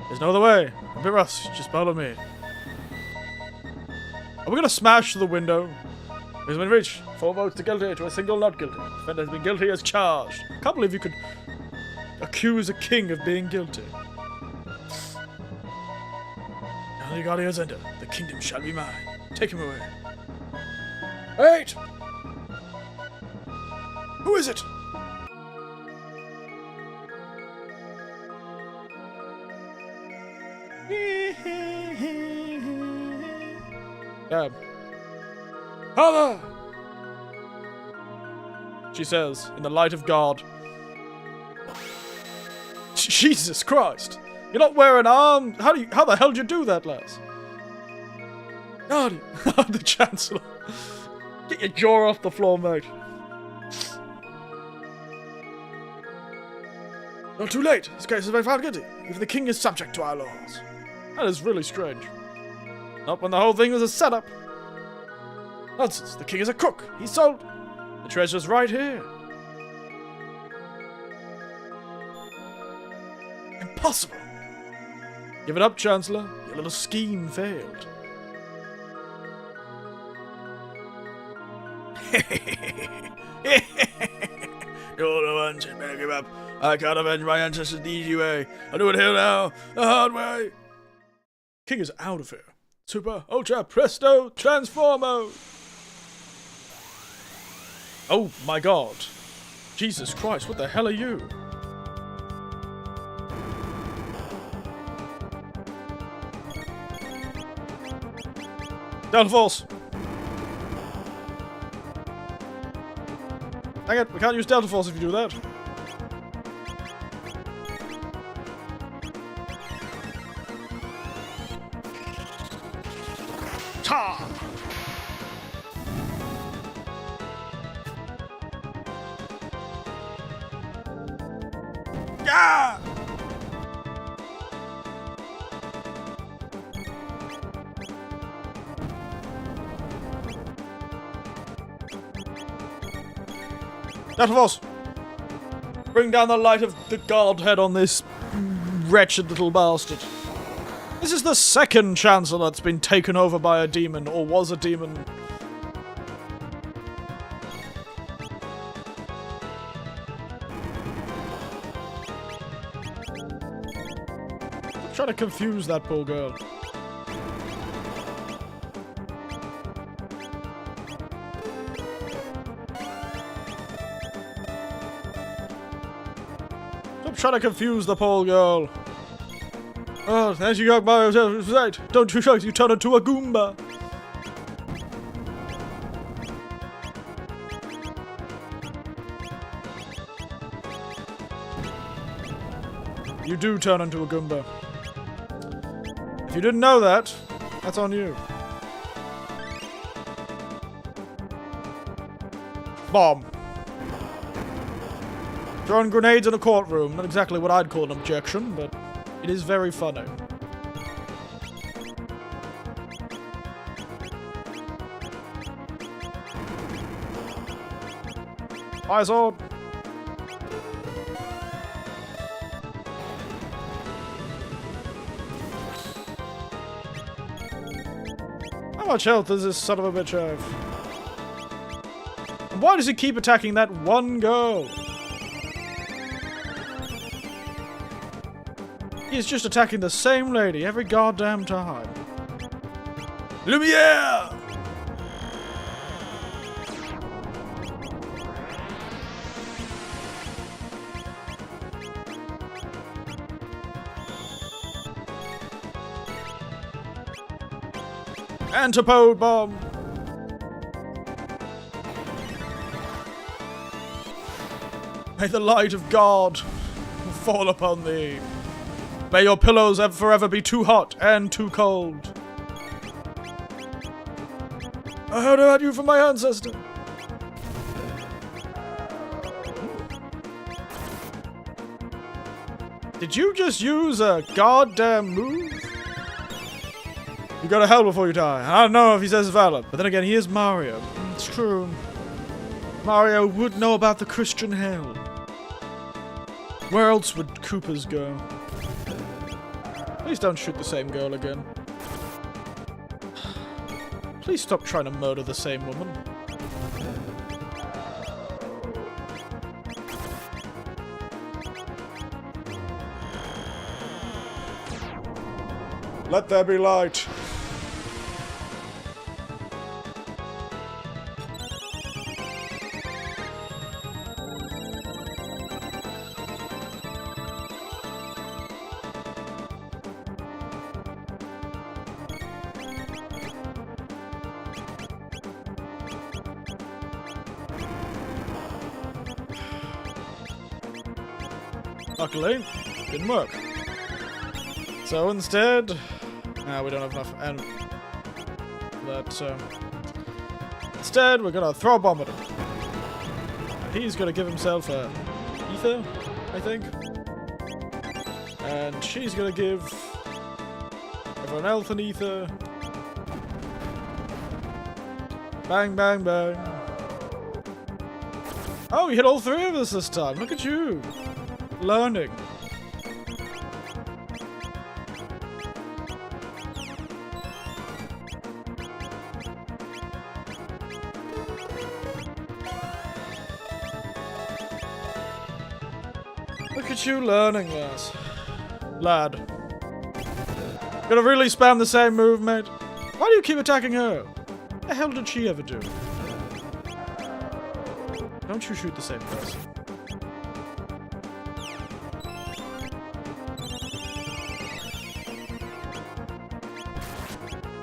There's no other way. A bit rusty, just follow me. Are we gonna smash the window? It has been reached. 4 votes to guilty to a single not guilty. Defendant has been guilty as charged. I can't believe you could accuse a king of being guilty. Now the Guardians enter. The kingdom shall be mine. Take him away. Wait! Who is it? Father! She says, in the light of God. Jesus Christ! You're not wearing arms. How the hell did you do that, lass? God, the Chancellor. Get your jaw off the floor, mate. Not too late. This case has been found guilty. If the king is subject to our laws. That is really strange. Not when the whole thing was a setup. Nonsense. The king is a crook. He's sold. The treasure's right here. Impossible. Give it up, Chancellor. Your little scheme failed. You're the ones who better give up. I can't avenge my ancestors the easy way. I'll do it here now, the hard way. King is out of here. Super, ultra, presto, transformo. Oh my god. Jesus Christ, what the hell are you? Delta Force. Dang it, we can't use Delta Force if you do that. Ta! Yeah! Delta Force! Bring down the light of the Godhead on this wretched little bastard. This is the second Chancellor that's been taken over by a demon, or was a demon. I'm trying to confuse that poor girl. Stop trying to confuse the poor girl. Oh, as you go by yourself, right. Don't you shout, you turn into a Goomba. You do turn into a Goomba. If you didn't know that, that's on you. Bomb. Throwing grenades in a courtroom. Not exactly what I'd call an objection, but it is very funny. Fire sword. How much health does this son of a bitch have? And why does he keep attacking that one girl? He's just attacking the same lady every goddamn time. Lumiere! Antipode bomb! May the light of God fall upon thee. May your pillows forever be too hot and too cold. I heard about you from my ancestor. Did you just use a goddamn move? You go to hell before you die. I don't know if he says valid, but then again, he is Mario. It's true. Mario would know about the Christian hell. Where else would Koopas go? Please don't shoot the same girl again. Please stop trying to murder the same woman. Let there be light. Luckily, didn't work. So instead, we don't have enough, and instead we're gonna throw a bomb at him. He's gonna give himself a ether, I think, and she's gonna give everyone else an ether. Bang, bang, bang. Oh, you hit all three of us this time. Look at you. Learning. Look at you learning, lass. Lad. Gonna really spam the same move, mate? Why do you keep attacking her? What the hell did she ever do? Don't you shoot the same person.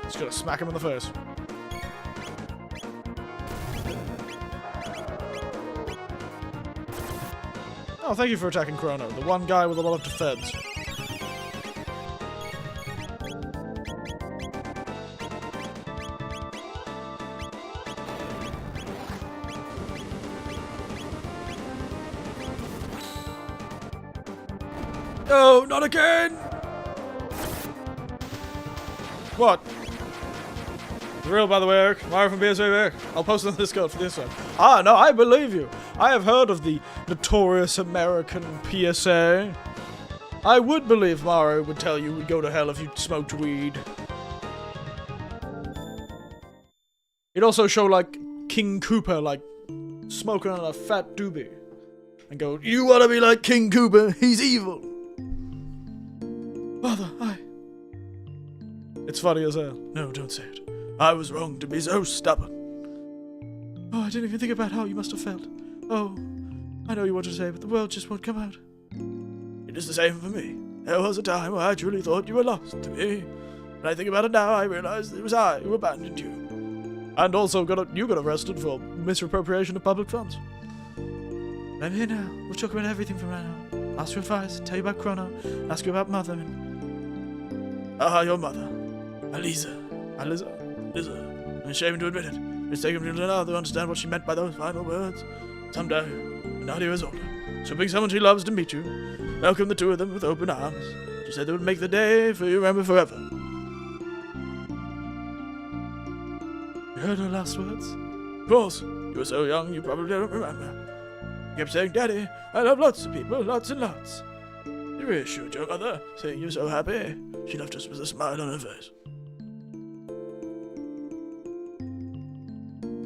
Just gonna smack him in the face. Oh, thank you for attacking Chrono, the one guy with a lot of defense. No, not again! What? It's real, by the way, Eric. Mario from BSV. I'll post it on Discord for this one. Ah, no, I believe you. I have heard of the notorious American PSA. I would believe Mario would tell you we'd go to hell if you smoked weed. He'd also show, like, King Koopa, like, smoking on a fat doobie. And go, you wanna be like King Koopa? He's evil. Mother, It's funny as hell. No, don't say it. I was wrong to be so stubborn. Oh, I didn't even think about how you must have felt. Oh, I know you wanted to say, but the world just won't come out. It is the same for me. There was a time where I truly thought you were lost to me. When I think about it now, I realize it was I who abandoned you. And also you got arrested for misappropriation of public funds. I'm here now. We'll talk about everything from now on. Ask your advice, tell you about Chrono, ask you about Mother. Your mother. Aliza. I'm ashamed to admit it. It's taken me now to understand what she meant by those final words. Someday, when Nadia is older, she'll bring someone she loves to meet you. Welcome the two of them with open arms. She said they would make the day for you remember forever. You heard her last words? Of course. You were so young, you probably don't remember. You kept saying, Daddy, I love lots of people, lots and lots. You reassured your mother, saying you were so happy. She left us with a smile on her face.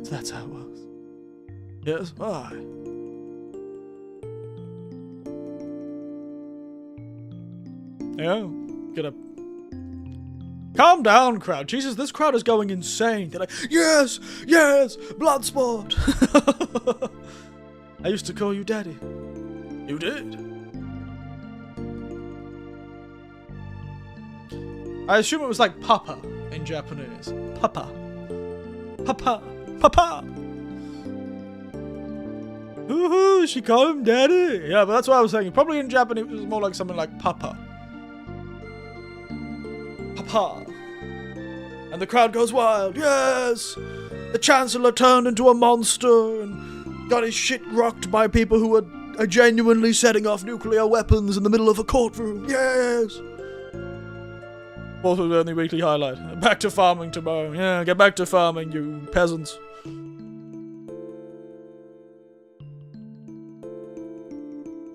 So that's how it was. Yes, why? Yeah, get up. Calm down, crowd. Jesus, this crowd is going insane. They're like, yes, blood sport. I used to call you Daddy. You did? I assume it was like Papa in Japanese. Papa. Ooh, she called him Daddy. Yeah, but that's what I was saying. Probably in Japanese it was more like something like Papa. And the crowd goes wild. Yes! The Chancellor turned into a monster and got his shit rocked by people who are genuinely setting off nuclear weapons in the middle of a courtroom. Yes! Also the only weekly highlight. Back to farming tomorrow. Yeah, get back to farming, you peasants.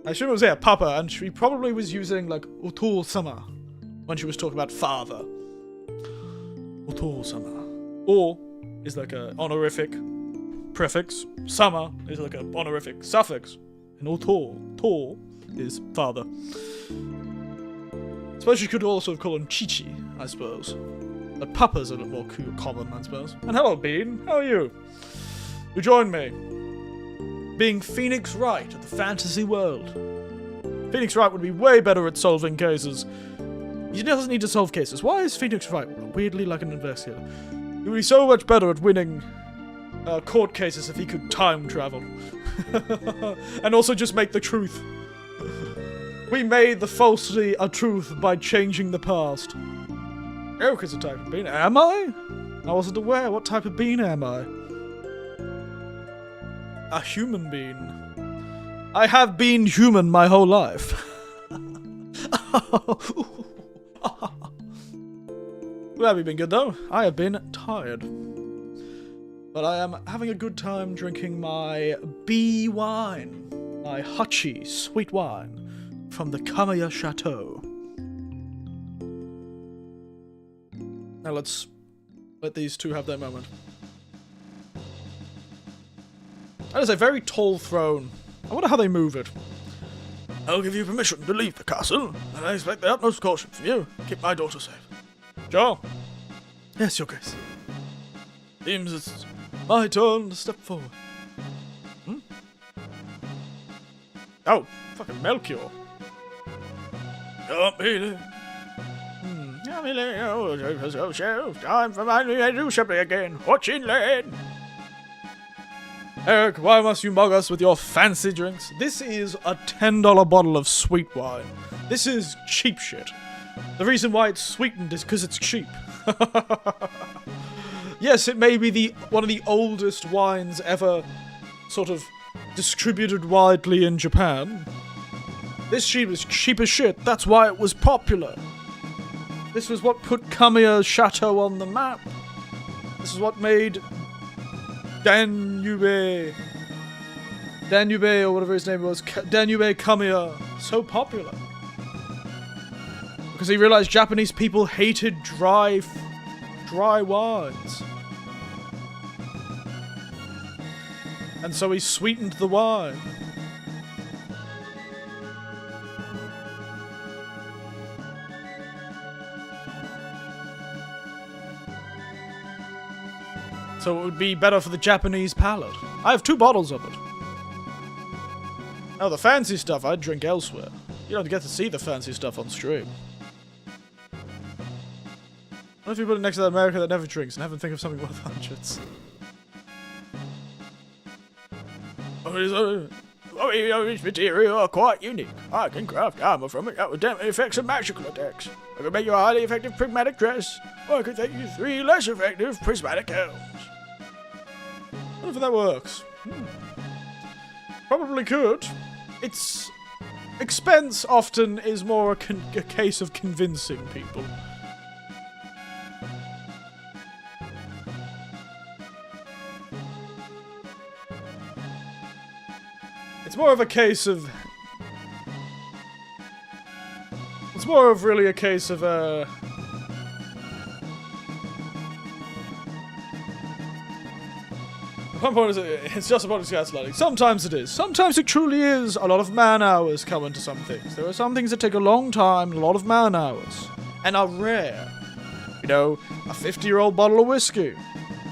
I assume it was Papa, and she probably was using like Oto-sama when she was talking about father. Oto-sama. Or is like a honorific prefix. Sama is like a honorific suffix. And to is father. I suppose you could also call him Chichi, I suppose. But Papa's a little more common, I suppose. And hello, Bean. How are you? You joined me. Being Phoenix Wright of the fantasy world. Phoenix Wright would be way better at solving cases. He doesn't need to solve cases. Why is Phoenix Wright weirdly like an investigator? He would be so much better at winning court cases if he could time travel. And also just make the truth. We made the falsity a truth by changing the past. Eric is a type of bean. Am I? I wasn't aware. What type of bean am I? A human being. I have been human my whole life. Well, have you been good though? I have been tired. But I am having a good time drinking my bee wine. My Hachi sweet wine from the Kamiya Chateau. Now let's let these two have their moment. That is a very tall throne. I wonder how they move it. I'll give you permission to leave the castle, and I expect the utmost caution from you. Keep my daughter safe. Sure. Yes, Your Grace. Seems it's my turn to step forward. Oh, fucking Melchior. Come, Billy. Time for my to do something again. Watch in lane. Eric, why must you mug us with your fancy drinks? This is a $10 bottle of sweet wine. This is cheap shit. The reason why it's sweetened is because it's cheap. Yes, it may be one of the oldest wines ever sort of distributed widely in Japan. This shit was cheap as shit. That's why it was popular. This was what put Kamiya Chateau on the map. This is what made Danube, or whatever his name was, Danube Kamiya, so popular. Because he realized Japanese people hated dry wines. And so he sweetened the wine. So it would be better for the Japanese palate. I have 2 bottles of it. Oh, the fancy stuff I'd drink elsewhere. You don't get to see the fancy stuff on stream. What if you put it next to that America that never drinks and have them think of something worth hundreds? Each material are quite unique. I can craft armor from it that would dampen the effects of magical attacks. I can make you a highly effective prismatic dress, or I could take you 3 less effective prismatic helms. I wonder if that works. Probably could. Its expense often is more a case of convincing people. It's more of a case of... It's more of really a case of, At one point it's just about gaslighting. Sometimes it is. Sometimes it truly is a lot of man-hours come into some things. There are some things that take a long time and a lot of man-hours. And are rare. You know, a 50-year-old bottle of whiskey.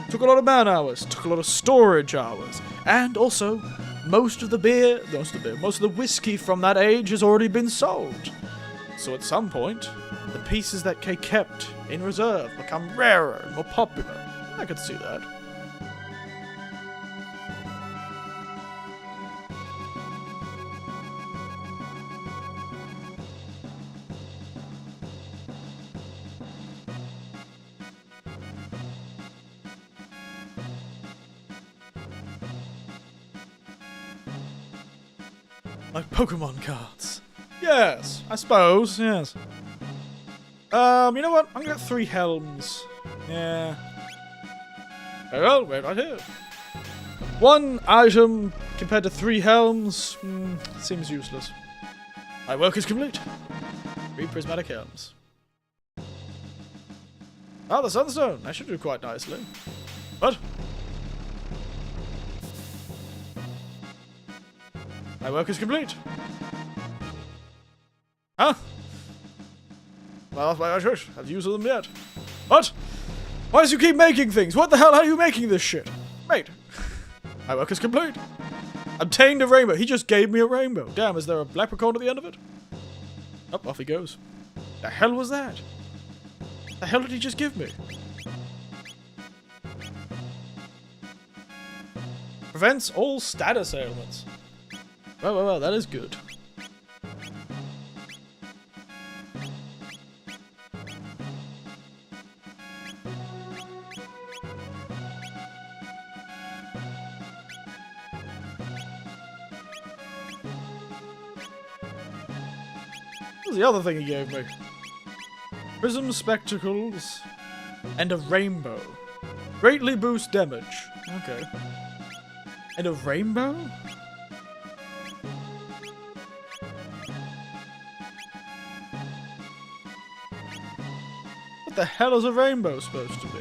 Took a lot of man-hours. Took a lot of storage hours. And also... most of the whiskey from that age has already been sold. So at some point, the pieces that they kept in reserve become rarer and more popular. I could see that. Like Pokemon cards. Yes, I suppose, yes. You know what? I'm gonna get 3 helms. Yeah. Very well, wait right here. 1 item compared to 3 helms, seems useless. My work is complete. 3 prismatic helms. Ah, the sunstone. That should do quite nicely. What? My work is complete. Huh? Well, I should have used them yet. What? Why do you keep making things? What the hell are you making this shit? Mate. My work is complete. Obtained a rainbow. He just gave me a rainbow. Damn, is there a leprechaun at the end of it? Oh, off he goes. The hell was that? The hell did he just give me? Prevents all status ailments. Well, that is good. What was the other thing he gave me? Prism spectacles and a rainbow. Greatly boost damage. Okay. And a rainbow? What the hell is a rainbow supposed to be?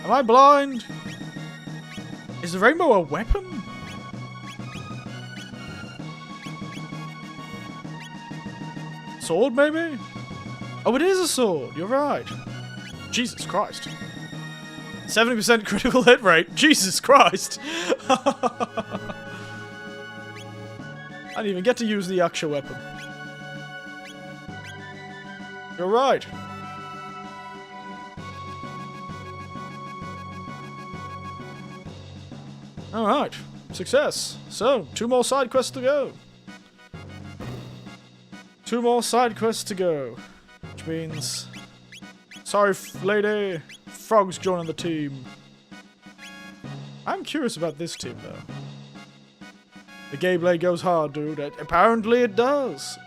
Am I blind? Is the rainbow a weapon? Sword, maybe? Oh, it is a sword. You're right. Jesus Christ. 70% critical hit rate. Jesus Christ. I didn't even get to use the Yaksha weapon. You're right. Alright. Success. So, 2 more side quests to go. 2 more side quests to go. Which means... sorry, lady. Frog's joining the team. I'm curious about this team, though. The Gayblade goes hard, dude. Apparently it does.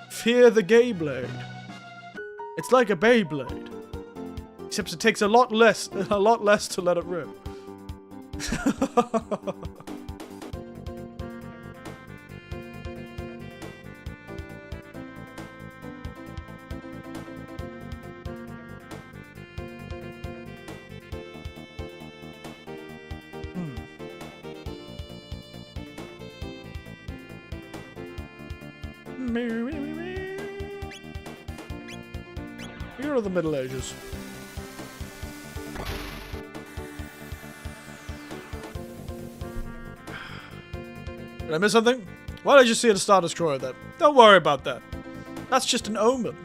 Fear the Gayblade. It's like a Beyblade. Except it takes a lot less to let it rip. Here are the Middle Ages. Did I miss something? Why did you see a Star Destroyer then? Don't worry about that. That's just an omen.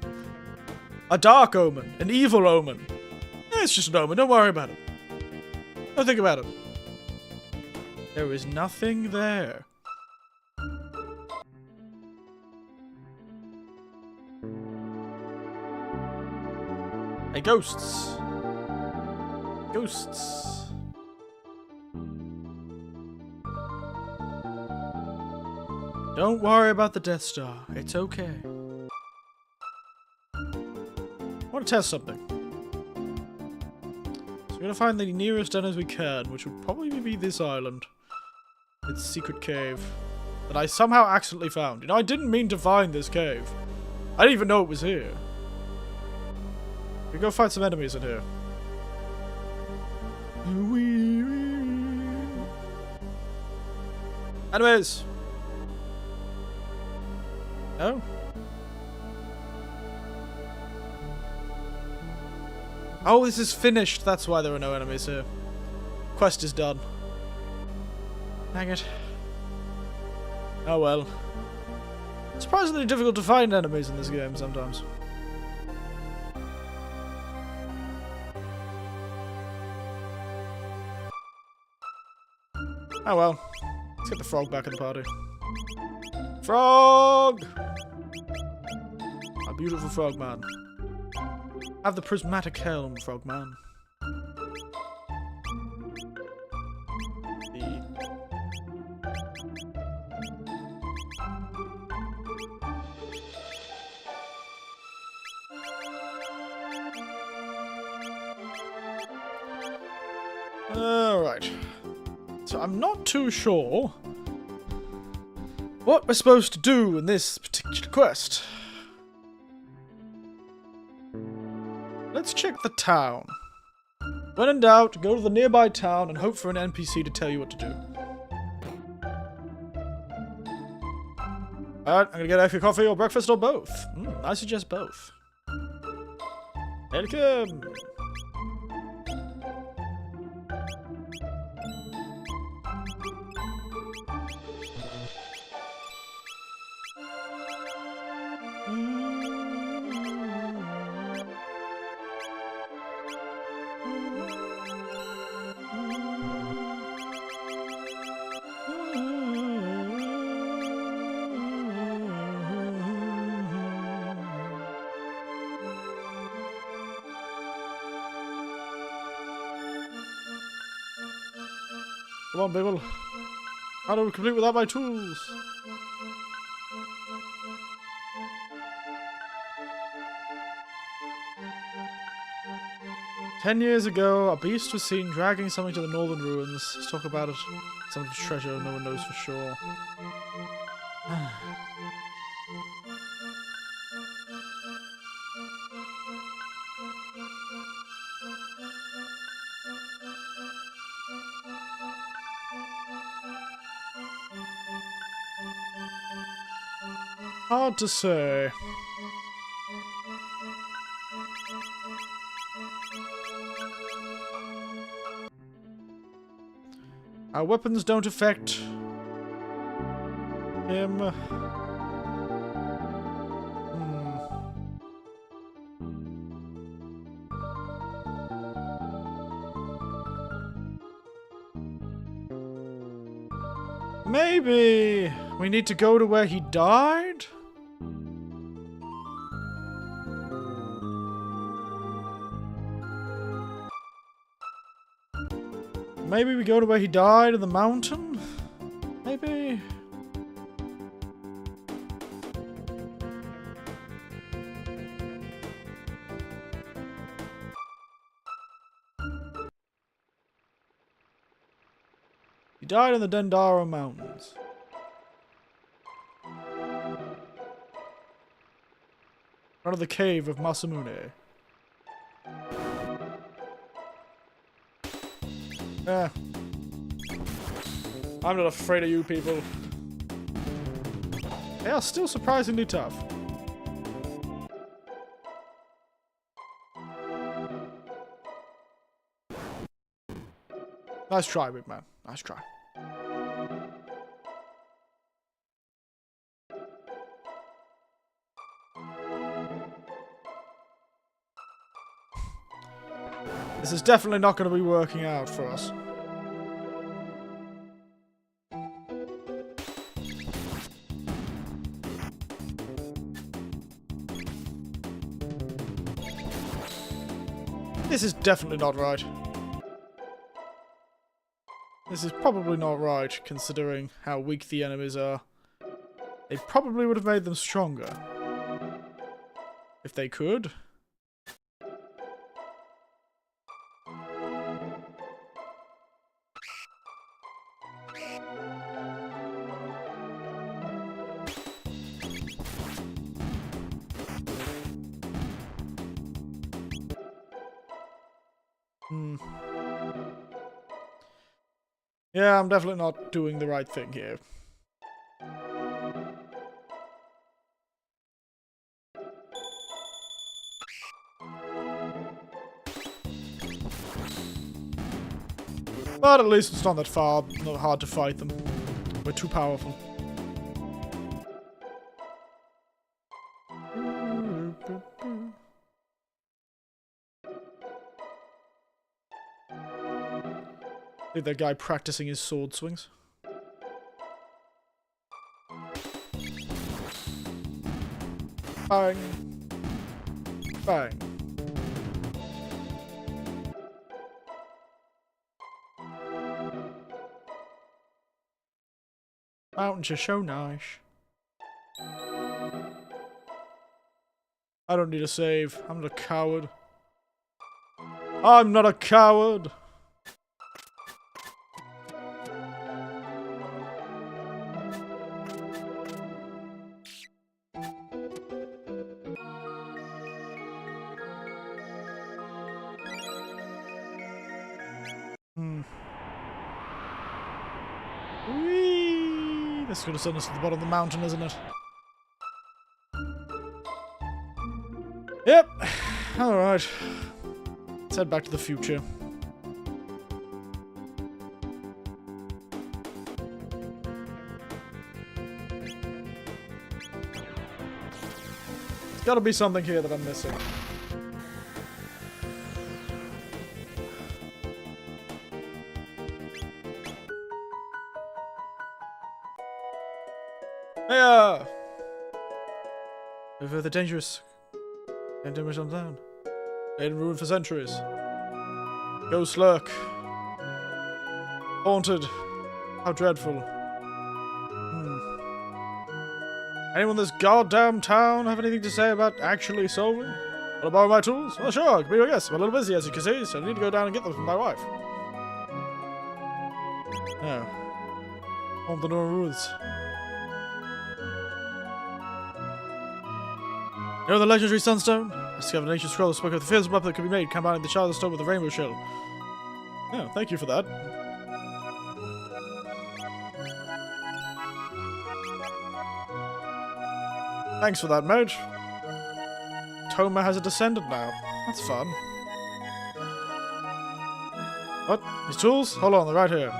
A dark omen. An evil omen. It's just an omen. Don't worry about it. Don't think about it. There is nothing there. Hey, ghosts. Ghosts. Don't worry about the Death Star. It's okay. I want to test something. So we're going to find the nearest enemies we can, which would probably be this island. Its secret cave. That I somehow accidentally found. You know, I didn't mean to find this cave. I didn't even know it was here. We go find some enemies in here. Enemies! No? Oh, this is finished. That's why there are no enemies here. Quest is done. Dang it. Oh well. Surprisingly difficult to find enemies in this game sometimes. Oh well. Let's get the frog back in the party. Frog! A beautiful frogman. Have the prismatic helm, frogman. Alright. So I'm not too sure what we're supposed to do in this particular quest. Let's check the town. When in doubt, go to the nearby town and hope for an NPC to tell you what to do. Alright, I'm gonna get either coffee or breakfast or both. I suggest both. Welcome! Come on, people. How do we complete without my tools? "10 years ago, a beast was seen dragging something to the northern ruins. Let's talk about it. Some treasure no one knows for sure." Hard to say. Our weapons don't affect him. Maybe we need to go to where he died? Maybe we go to where he died in the mountain? Maybe? He died in the Dendara Mountains. Front of the cave of Masamune. I'm not afraid of you people. They are still surprisingly tough. Nice try, big man. Nice try. This is definitely not going to be working out for us. This is definitely not right. This is probably not right, considering how weak the enemies are. They probably would have made them stronger. If they could. Yeah, I'm definitely not doing the right thing here. But at least it's not that far, not hard to fight them. We're too powerful. I think that guy practicing his sword swings. Bang. Bang. Mountains are so nice. I don't need a save. I'm not a coward. I'm not a coward! Whee! This is going to send us to the bottom of the mountain, isn't it? Yep. Alright. Let's head back to the future. There's got to be something here that I'm missing. Hiya! Over the dangerous. Can't damage them down. They'd ruined for centuries. Ghost lurk. Haunted. How dreadful. Anyone in this goddamn town have anything to say about actually solving? Want to borrow my tools? Well, sure, I can be your guest. I'm a little busy, as you can see, so I need to go down and get them from my wife. No. On the Norwoods. You know the legendary Sunstone? I discovered an ancient scroll that spoke of the fierce weapon that could be made, combining the shard of the stone with the rainbow shell. Oh, thank you for that. Thanks for that, mate. Toma has a descendant now. That's fun. What? His tools? Hold on, they're right here.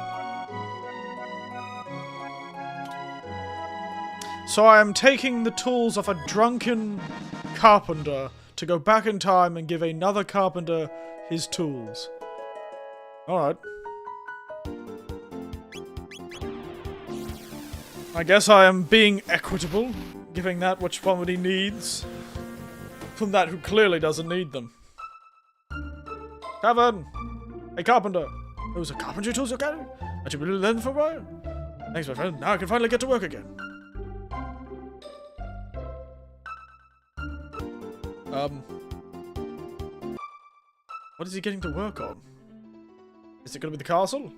So I am taking the tools of a drunken carpenter to go back in time and give another carpenter his tools. Alright. I guess I am being equitable, giving that which somebody needs from that who clearly doesn't need them. Tavern! Hey, carpenter! Those are carpentry tools you're carrying? Had you been learning for a while? Thanks, my friend. Now I can finally get to work again. What is he getting to work on? Is it going to be the castle?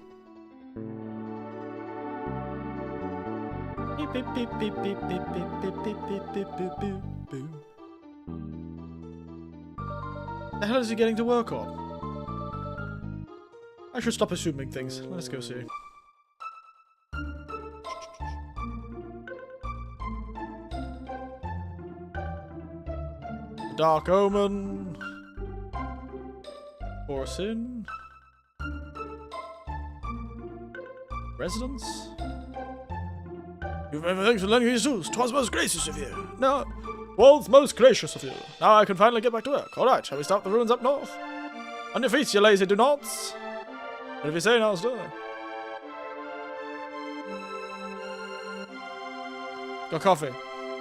Beep, beep, beep, beep, beep, beep, beep, beep, beep, beep, beep, beep, beep, beep. The hell is he getting to work on? I should stop assuming things. Let's go see. Dark Omen. Or Sin. Residence? You've everything to lend me his tools. 'Twas most gracious of you. No, was most gracious of you. Now I can finally get back to work. All right, shall we start the ruins up north? On your feet, you lazy do-nots. But if you say no, stir. Got coffee.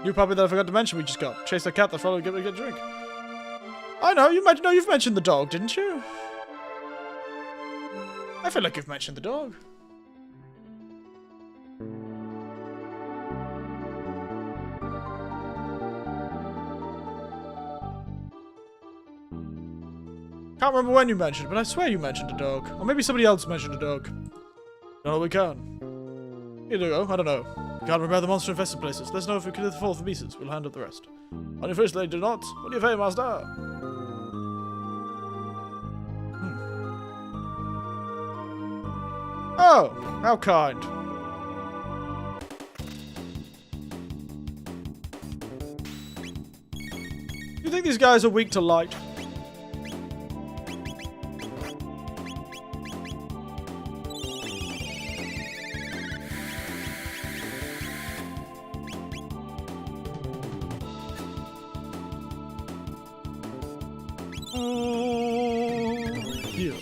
New puppy that I forgot to mention we just got. Chase the cat that followed get a drink. I know, you've mentioned the dog, didn't you? I feel like you've mentioned the dog. Can't remember when you mentioned, but I swear you mentioned a dog. Or maybe somebody else mentioned a dog. No, we can. Here we go, I don't know. We can't repair the monster-infested places. Let's know if we clear the fall for pieces. We'll handle the rest. On your first, lady, do not. What do you say, master? Oh, how kind. You think these guys are weak to light? Here.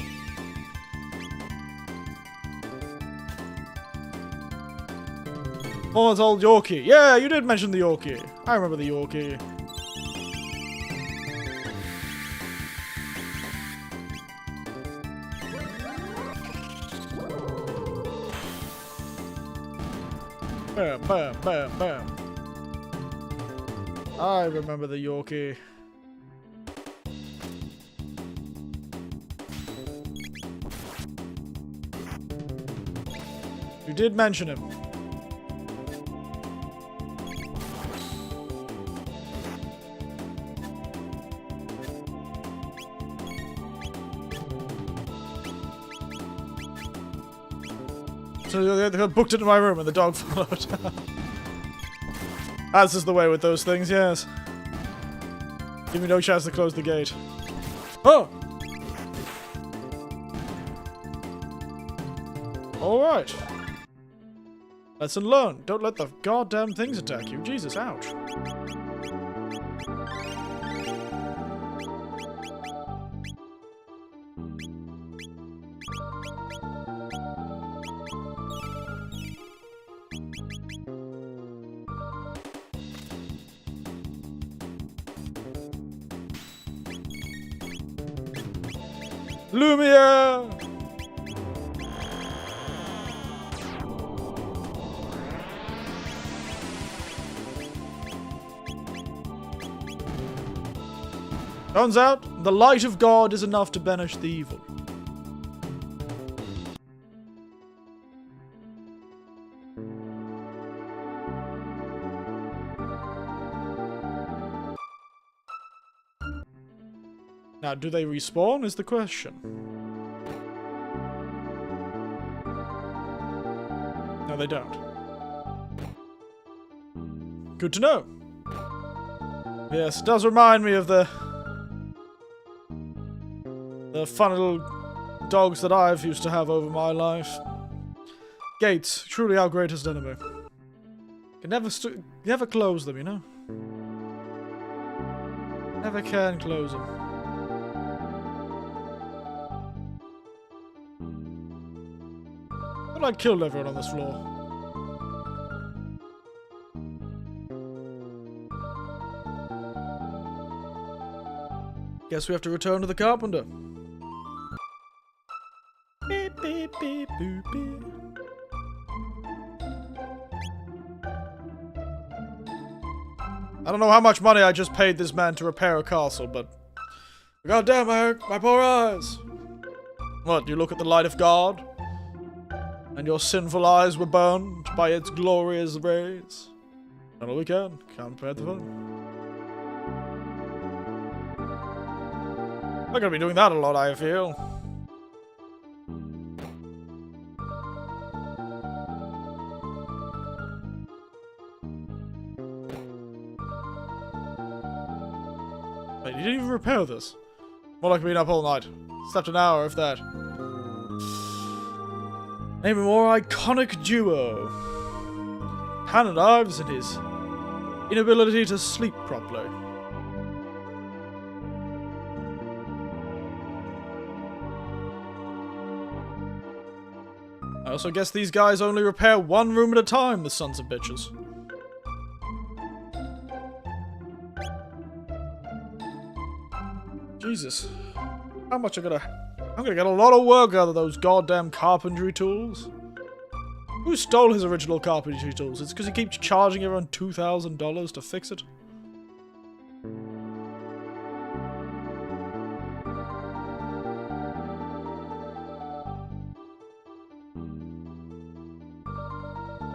Oh, it's old Yorkie. Yeah, you did mention the Yorkie. I remember the Yorkie. Bam, bam, bam, bam. I remember the Yorkie. You did mention him. So they booked it in my room and the dog followed. As is the way with those things, yes. Give me no chance to close the gate. Oh! Alright. Lesson learned. Don't let the goddamn things attack you. Jesus, ouch. Lumiere! Turns out, the light of God is enough to banish the evil. Now, do they respawn is the question. No, they don't. Good to know. Yes, it does remind me of the fun little dogs that I've used to have over my life. Gates, truly our greatest enemy. Can never close them, you know? Never can close them. I killed everyone on this floor. Guess we have to return to the carpenter. Beep, beep, beep, boop, beep. I don't know how much money I just paid this man to repair a castle, but goddamn, my poor eyes. What, you look at the light of God? And your sinful eyes were burned by its glorious rays. Done all we can. Can't prepare the fun. I'm gonna be doing that a lot, I feel. Wait, you didn't even repair this? More like being up all night. Slept an hour, if that. Name a more iconic duo. Pan and Ives and his inability to sleep properly. I also guess these guys only repair one room at a time, the sons of bitches. Jesus. How much I'm gonna get a lot of work out of those goddamn carpentry tools. Who stole his original carpentry tools? It's because he keeps charging everyone $2,000 to fix it.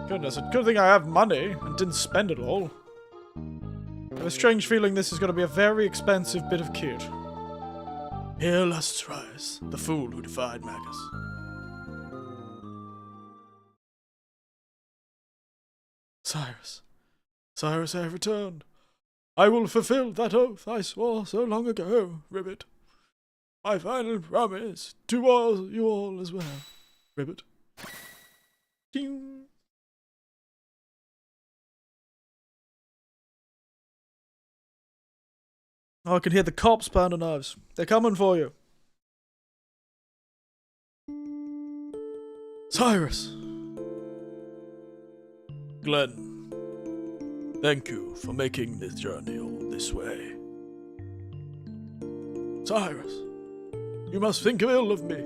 Goodness, it's a good thing I have money and didn't spend it all. I have a strange feeling this is going to be a very expensive bit of kit. Here lusts rise, the fool who defied Magus. Cyrus. Cyrus, I have returned. I will fulfill that oath I swore so long ago, Ribbit. My final promise to all you all as well, Ribbit. Ding. Oh, I can hear the cops pounding knives. They're coming for you. Cyrus! Glenn, thank you for making this journey all this way. Cyrus, you must think ill of me.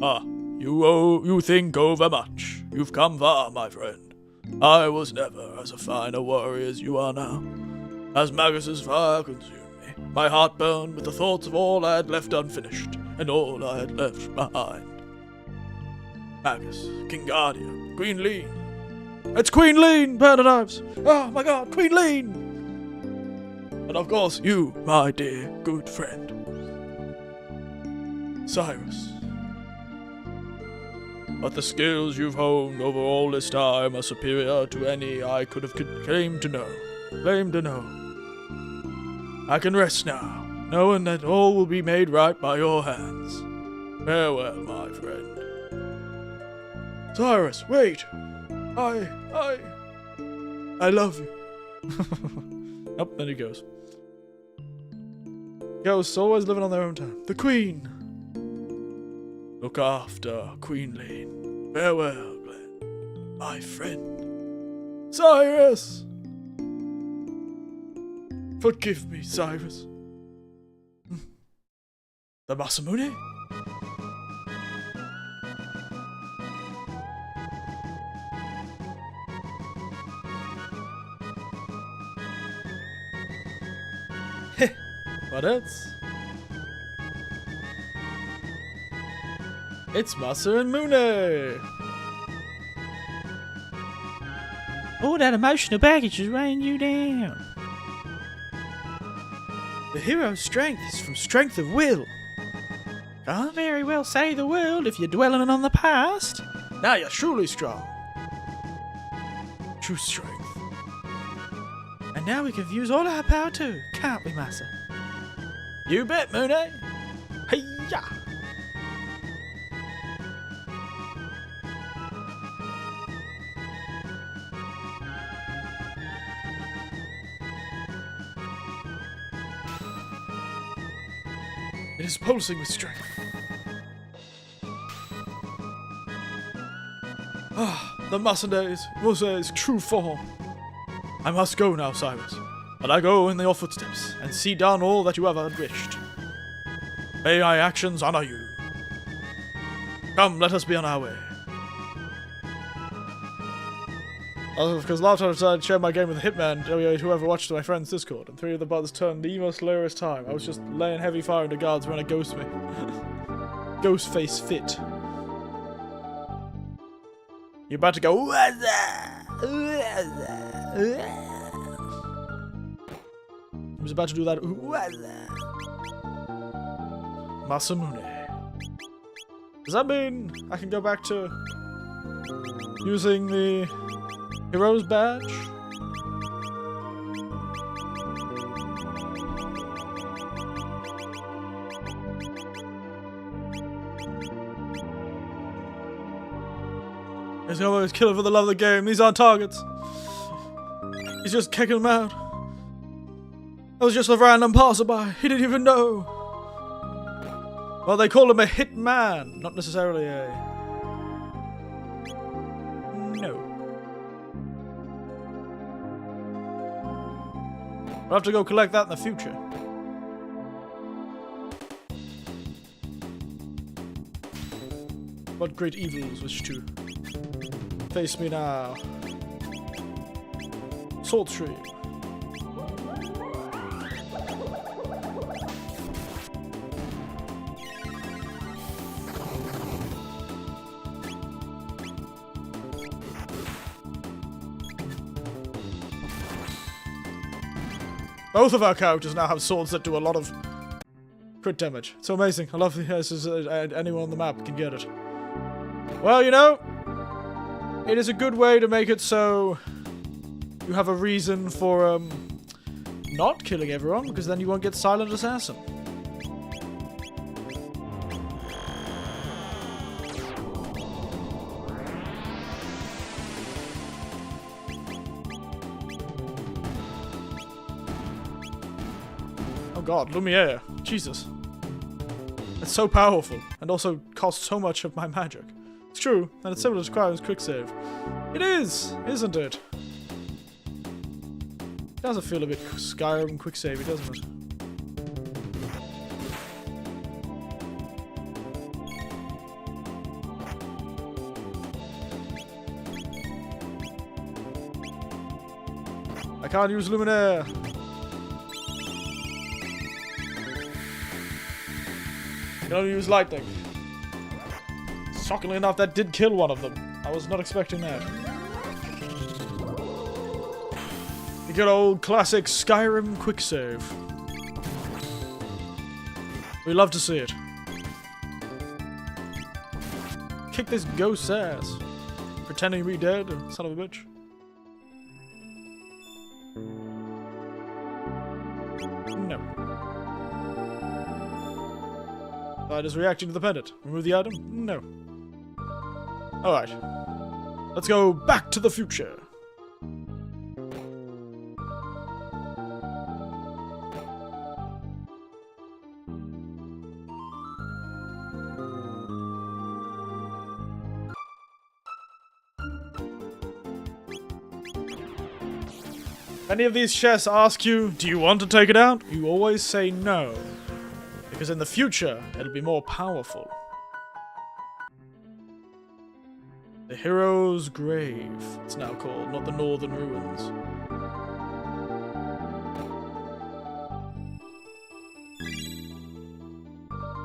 Ah, you think overmuch. You've come far, my friend. I was never as a fine a warrior as you are now. As Magus's fire consumed me, my heart burned with the thoughts of all I had left unfinished, and all I had left behind. Magus, King Guardia, Queen Lean. It's Queen Lean, Pan and Ives! Oh my god, Queen Lean! And of course, you, my dear, good friend. Cyrus. But the skills you've honed over all this time are superior to any I could have claimed to know. I can rest now, knowing that all will be made right by your hands. Farewell, my friend. Cyrus, wait! I love you. Oh, then he goes. Ghosts always living on their own time. The Queen! Look after Queen Lean. Farewell, Glenn. My friend. Cyrus! Forgive me, Cyrus. The Masamune? Heh, what else? It's Masa and Mune! All that emotional baggage is weighing you down. The hero's strength is from strength of will. Can't very well say the world if you're dwelling on the past. Now you're truly strong. True strength. And now we can use all our power too, can't we, Masa? You bet, Mune. Hey-ya! It is pulsing with strength. Ah, the Muse's true form. I must go now, Cyrus, but I go in your footsteps, and see done all that you ever wished. May my actions honor you. Come, let us be on our way. Because last time I decided to share my game with Hitman, whoever watched my friend's Discord, and 3 of the buttons turned the most hilarious time. I was just laying heavy fire into guards when a ghost me. Ghost face fit. You're about to go, I was about to do that. Masamune. Does that mean I can go back to using the hero's badge? He's always killing for the love of the game. These aren't targets. He's just kicking them out. That was just a random passerby. He didn't even know. Well, they call him a hitman, not necessarily a... No. We'll have to go collect that in the future. What great evils wish to face me now? Sword Stream. Both of our characters now have swords that do a lot of crit damage. It's so amazing. I love the anyone on the map can get it. Well, you know, it is a good way to make it so you have a reason for not killing everyone, because then you won't get Silent Assassin. Oh god, Lumiere. Jesus. It's so powerful, and also costs so much of my magic. It's true, and it's similar to Skyrim's quicksave. It is, isn't it? It doesn't feel a bit Skyrim quicksavey, doesn't it? I can't use Luminaire. I can only use lightning. Shockingly enough, that did kill one of them. I was not expecting that. The good old classic Skyrim quicksave. We love to see it. Kick this ghost's ass. Pretending to be dead, son of a bitch. No. That is reacting to the pendant. Remove the item? No. Alright. Let's go back to the future. Any of these chests ask you, do you want to take it out? You always say no. Because in the future, it'll be more powerful. The Hero's Grave, it's now called, not the Northern Ruins.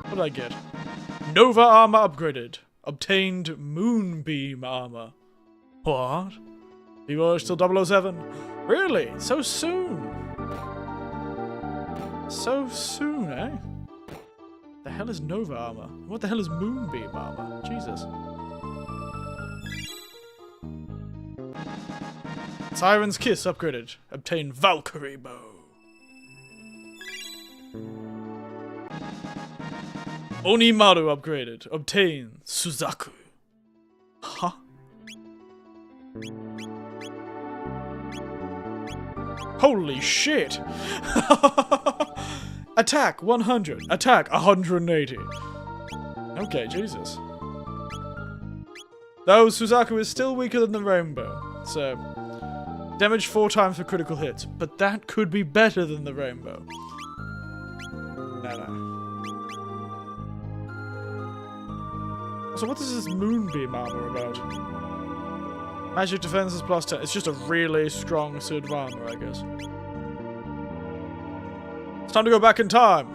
What did I get? Nova armor upgraded. Obtained Moonbeam armor. What? You are still 007? Really? So soon? So soon, eh? The hell is Nova armor? What the hell is Moonbeam armor? Jesus. Siren's Kiss upgraded. Obtain Valkyrie bow. Onimaru upgraded. Obtain Suzaku. Huh? Holy shit! Attack 100. Attack 180. Okay, Jesus. Though Suzaku is still weaker than the Rainbow, so damage 4 times for critical hits, but that could be better than the Rainbow. No. So what is this Moonbeam armor about? Magic defense is plus 10. It's just a really strong suit of armor, I guess. It's time to go back in time.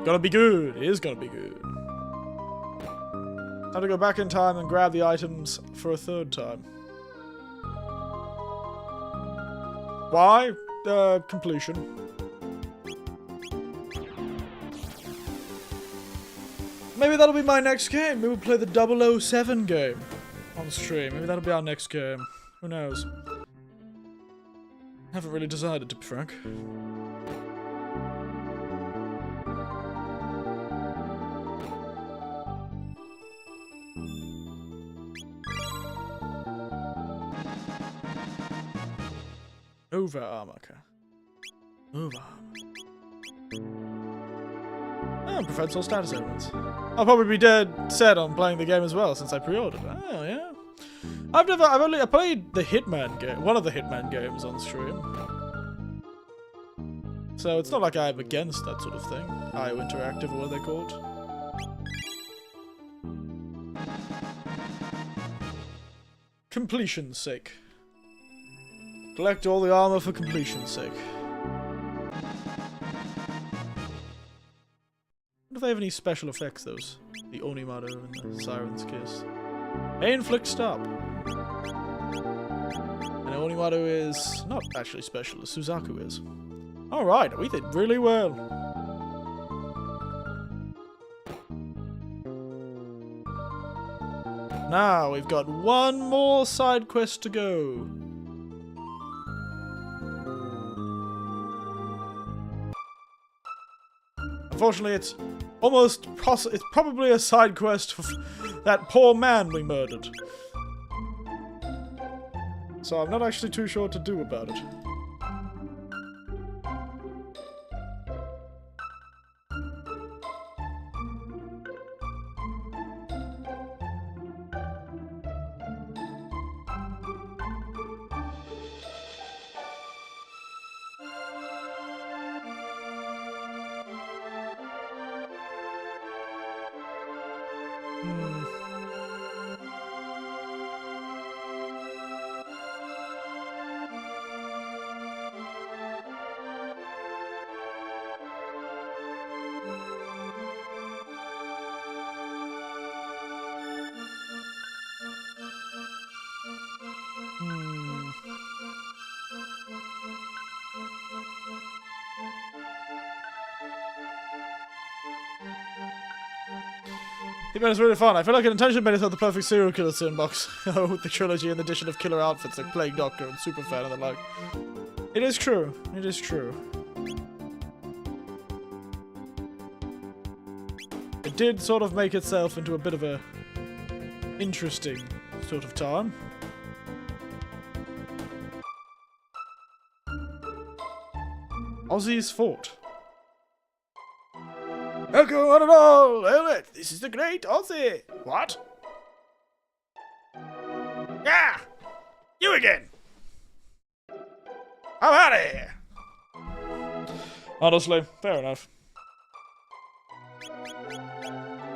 Gonna be good. It is gonna be good. Time to go back in time and grab the items for a 3rd time. Why? Completion. Maybe that'll be my next game. Maybe we'll play the 007 game on stream. Maybe that'll be our next game. Who knows? Haven't really decided, to be frank. Over armor. Okay. Over armor. Oh, prevents all status ailments. I'll probably be dead set on playing the game as well since I pre-ordered. Oh yeah. I've only played the Hitman game, one of the Hitman games on stream. So it's not like I'm against that sort of thing. IO Interactive, or what are they called? Completion's sake. Collect all the armor for completion's sake. Wonder if they have any special effects, those. The Onimaru and the Siren's Kiss. Inflict Stop. And Onimaru is not actually special, as Suzaku is. Alright, we did really well. Now, we've got one more side quest to go. Unfortunately, it's probably a side quest for that poor man we murdered. So I'm not actually too sure what to do about it. Hitman is really fun. I feel like an intention made it the perfect serial killer sandbox. Oh, the trilogy and the addition of killer outfits like Plague Doctor and Superfan and the like. It is true. It is true. It did sort of make itself into a bit of a interesting sort of time. Ozzy's Fort. Welcome one and all! Helmet, this is the great Ozzy! What? Yeah! You again! I'm out of here! Honestly, fair enough.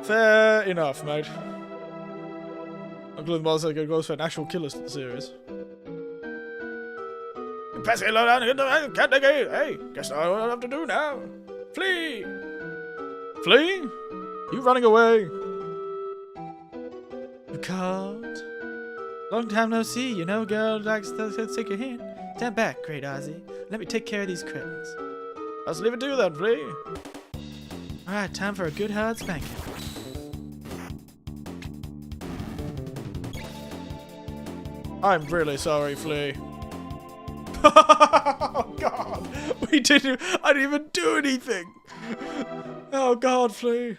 Fair enough, mate. I'm glad the Ozzy goes for an actual killer to the series. Pass it low down, can't take it! Hey, guess I what I have to do now. Flee! Flee? You running away? You can't. Long time no see, you know, girl. Likes to take your hand. Stand back, great Ozzy. Let me take care of these cretins. Let's leave it to you then, Flea. Alright, time for a good hard spanking. I'm really sorry, Flea. Oh God, I didn't even do anything. Oh God, Flea.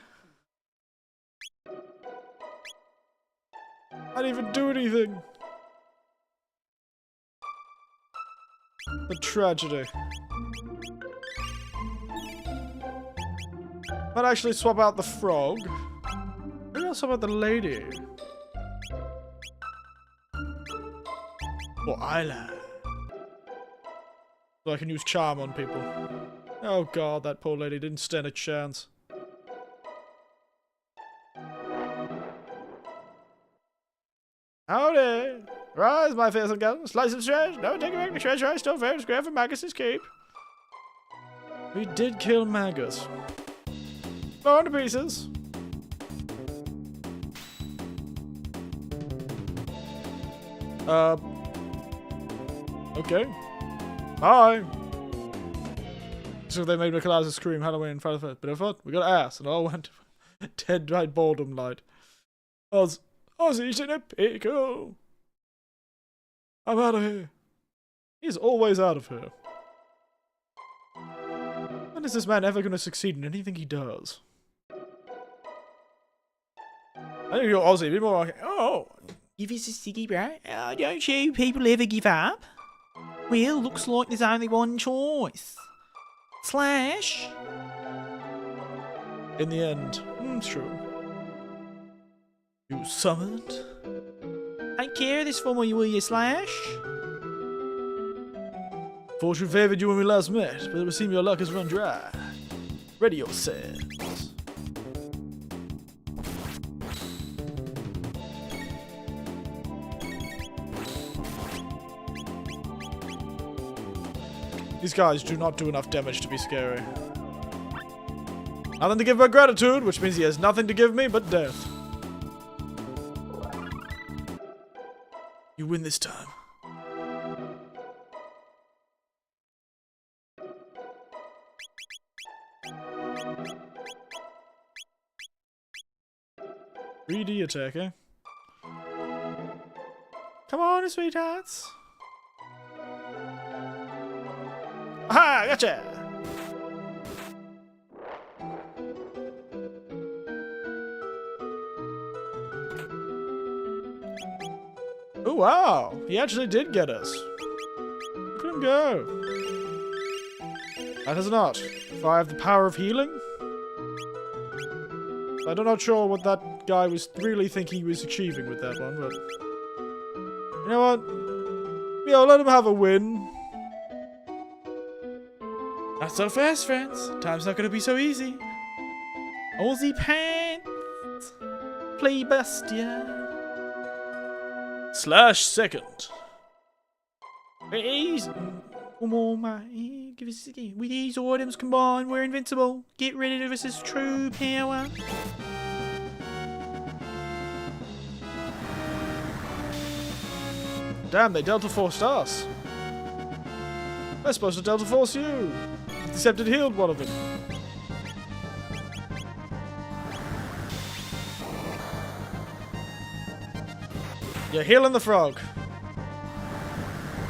I didn't even do anything. The tragedy. Might actually swap out the frog. Maybe I'll swap out the lady. Or Isla. So I can use charm on people. Oh God, that poor lady didn't stand a chance. Howdy! Rise, my fearsome gun. Slice of treasure. No, take back the treasure. I still fair square for Magus's keep. We did kill Magus. Blow into pieces. Okay. Bye. So they made Mikalaza scream Halloween in front of it. But I thought, we got ass, and all went dead right boredom light. I was eating a pickle. I'm out of here. He's always out of here. When is this man ever going to succeed in anything he does? I think you're Aussie, be more like, oh. Give us a sticky, bro. Oh, don't you people ever give up? Well, looks like there's only one choice. Slash. In the end, true. You summoned? Take care of this for me, will you, Slash? Fortune favored you when we last met, but it would seem your luck has run dry. Ready yourselves. These guys do not do enough damage to be scary. Nothing to give but gratitude, which means he has nothing to give me but death. You win this time. Greedy attack, eh? Come on, sweethearts. Aha! Gotcha! Oh wow! He actually did get us. Look at him go. That is not. If I have the power of healing? I'm not sure what that guy was really thinking he was achieving with that one, but... You know what? Yeah, I'll let him have a win. Not so fast, friends. Time's not gonna be so easy. Aussie pants. Play Bastia. Slash second. Easy. Come on, mate. Give us again. With these items combined, we're invincible. Get ready to resist true power. Damn, they Delta Forced us. We're supposed to Delta Force you. Except it healed one of them. You're healing the frog.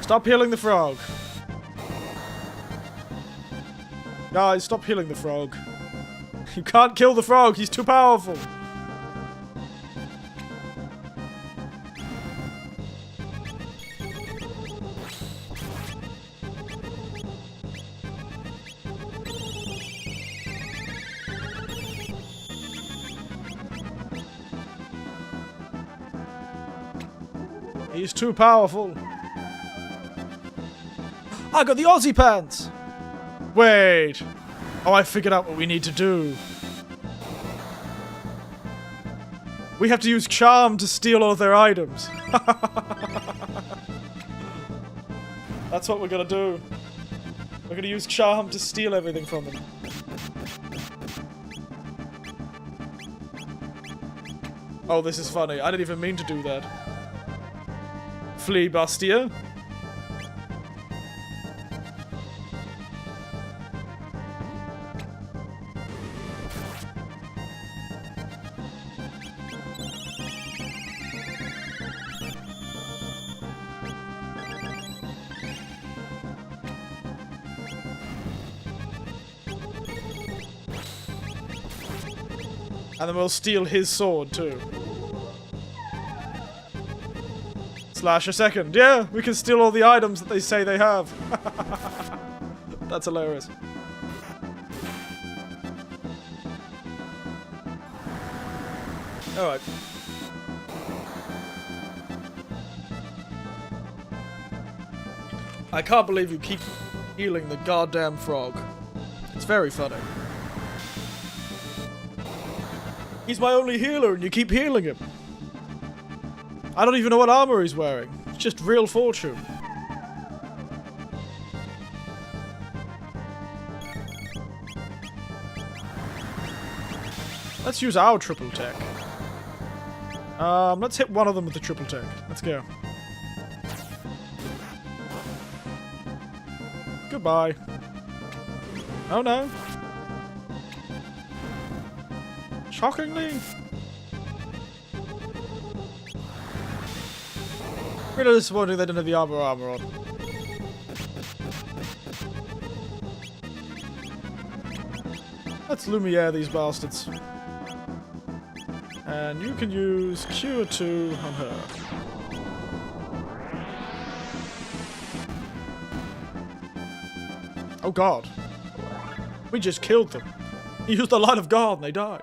Stop healing the frog. Guys, stop healing the frog. You can't kill the frog, he's too powerful. He's too powerful. I got the Aussie pants! Wait. Oh, I figured out what we need to do. We have to use charm to steal all of their items. That's what we're gonna do. We're gonna use charm to steal everything from them. Oh, this is funny. I didn't even mean to do that. Flee, Bastia. And then we'll steal his sword, too. Slash a second. Yeah, we can steal all the items that they say they have. That's hilarious. Alright. I can't believe you keep healing the goddamn frog. It's very funny. He's my only healer and you keep healing him. I don't even know what armor he's wearing. It's just real fortune. Let's use our triple tech. Let's hit one of them with the triple tech. Let's go. Goodbye. Oh no. Shockingly. Really disappointing they didn't have the armor on. Let's Lumiere these bastards. And you can use Cure 2 on her. Oh god. We just killed them. He used the light of God and they died.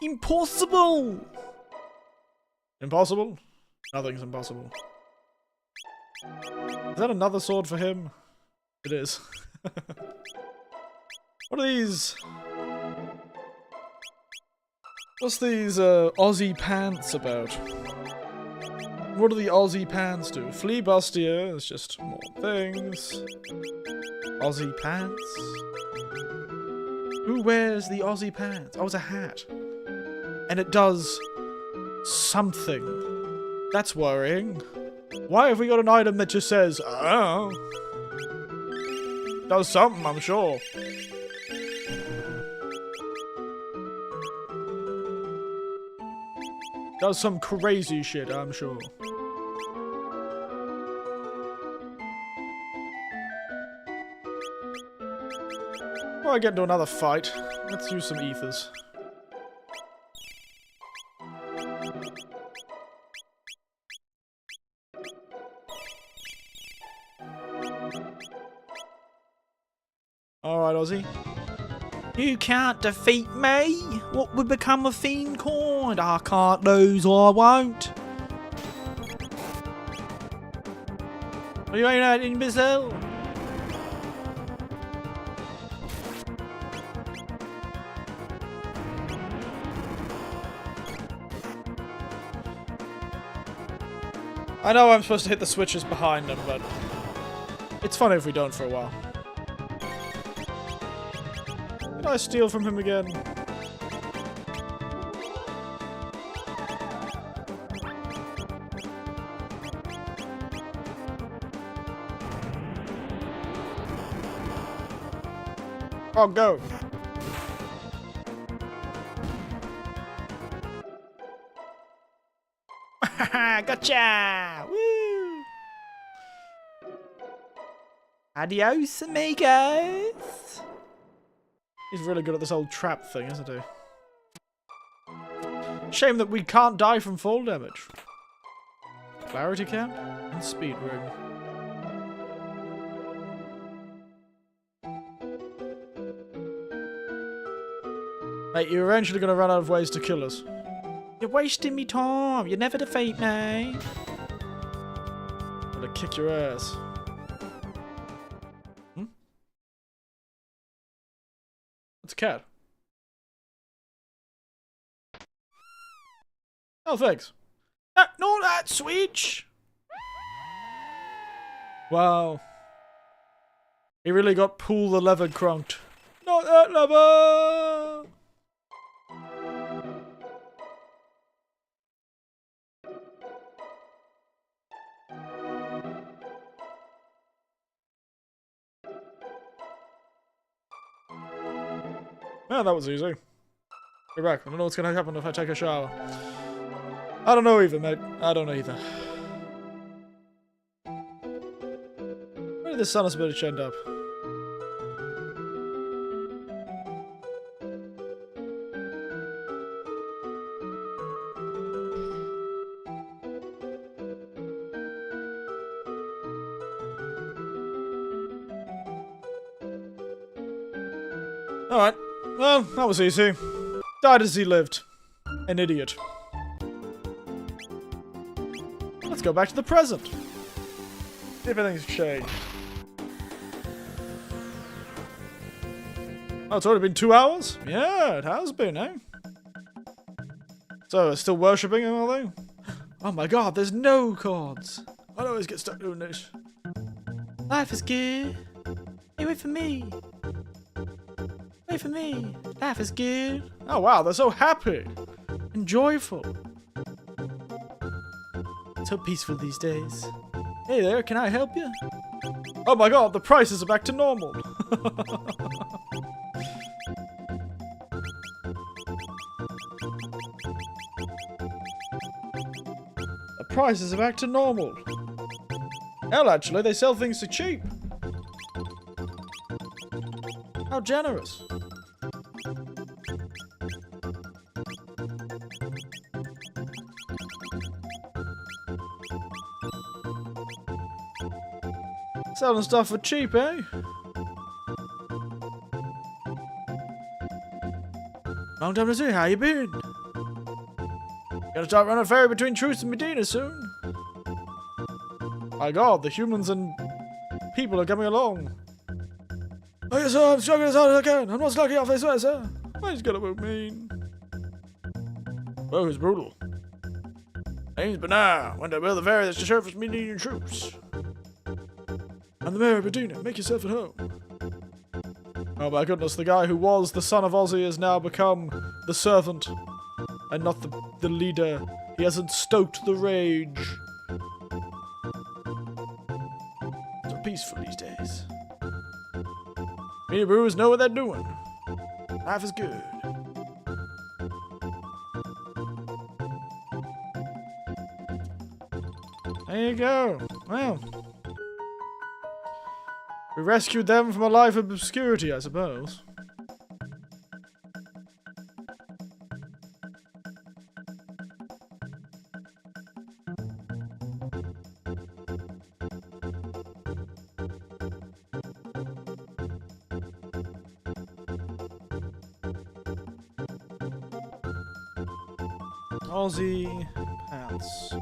Impossible! Impossible? Nothing's impossible. Is that another sword for him? It is. What are these? What's these Aussie pants about? What do the Aussie pants do? Flea bustier, it's just more things. Aussie pants? Who wears the Aussie pants? Oh, it's a hat. And it does something. That's worrying. Why have we got an item that just says, oh? Does something, I'm sure. Does some crazy shit, I'm sure. Before I get into another fight, let's use some ethers. Alright, Ozzy. You can't defeat me! What would become of Fiend Coin? I can't lose, I won't! Are you aiming at imbecile? I know I'm supposed to hit the switches behind him, but it's funny if we don't for a while. Did I steal from him again? Oh, go! Gotcha! Woo! Adios, amigos! He's really good at this old trap thing, isn't he? Shame that we can't die from fall damage. Clarity camp and speed ring. Mate, you're eventually gonna run out of ways to kill us. You're wasting me time. You never defeat me. I'm gonna kick your ass. Hmm? It's a cat. Oh, thanks. No, that switch. Wow. He really got pull the lever crunked. Not that lever! Yeah, that was easy. We're back. I don't know what's gonna happen if I take a shower. I don't know either, mate. I don't know either. Where did this son of a bitch end up? Alright. Well, that was easy. Died as he lived. An idiot. Let's go back to the present. See if anything's changed. Oh, it's already been 2 hours? Yeah, it has been, eh? So, still worshipping him, are they? Oh my god, there's no cards. I always get stuck doing this. Life is good. Hey, wait for me. Wait for me. Life is good. Oh wow, they're so happy and joyful. So peaceful these days. Hey there, can I help you? Oh my god, the prices are back to normal. The prices are back to normal. Hell, actually, they sell things for cheap. How generous. Selling stuff for cheap, eh? Long time no see. How you been? Gonna start running a ferry between Truce and Medina soon. My God, the humans and people are coming along. Oh yes, sir. I'm struggling as hard as I can. I'm not slacking off, I swear, sir. Why is gonna move mean? Oh, he's brutal. Name's Benar. When I build the ferry that's to surface Medina troops. I'm the mayor of Medina. Make yourself at home. Oh my goodness, the guy who was the son of Ozzy has now become the servant and not the leader. He hasn't stoked the rage. So peaceful these days. Mini brewers know what they're doing. Life is good. There you go. Well, we rescued them from a life of obscurity, I suppose. Aussie pants.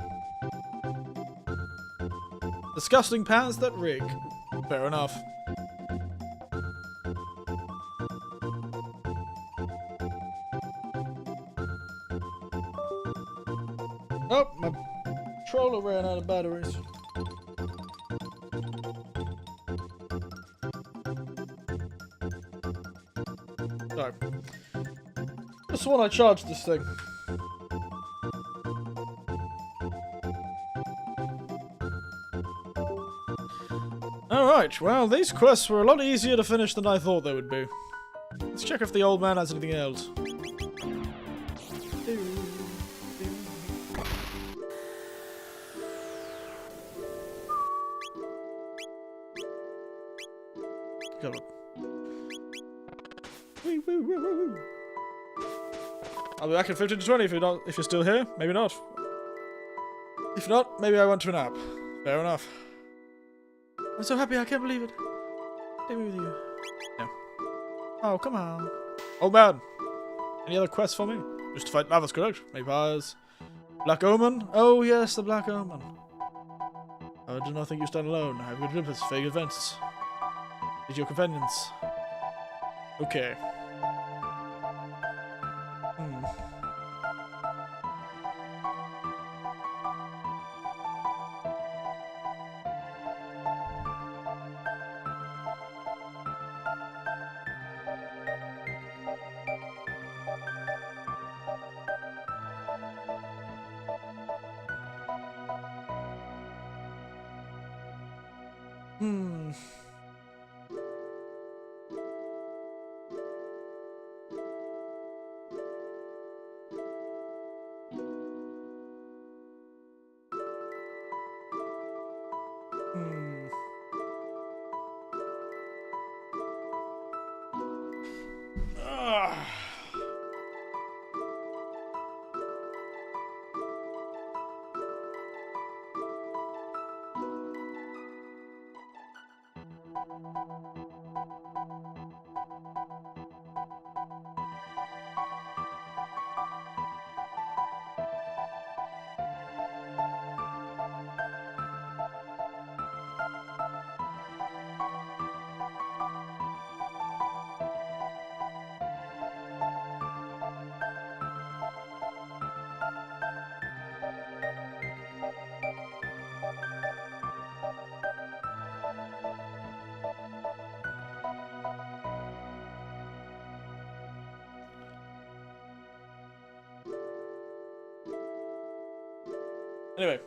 Disgusting pants that rig. Fair enough. Oh, my controller ran out of batteries. Sorry. Just when I charged this thing. Alright, well, these quests were a lot easier to finish than I thought they would be. Let's check if the old man has anything else. Come on. Woo, woo, woo, woo. I'll be back in 15 to 20 if you're still here. Maybe not. If not, maybe I went to a nap. Fair enough. I'm so happy, I can't believe it. Take me with you. No. Oh, come on. Old man. Any other quests for me? Just to fight Lava's correct. Vampires. Black Omen? Oh, yes, the Black Omen. I do not think you stand alone. I have good glimpses, vague events. Did your companions? Okay. Anyway,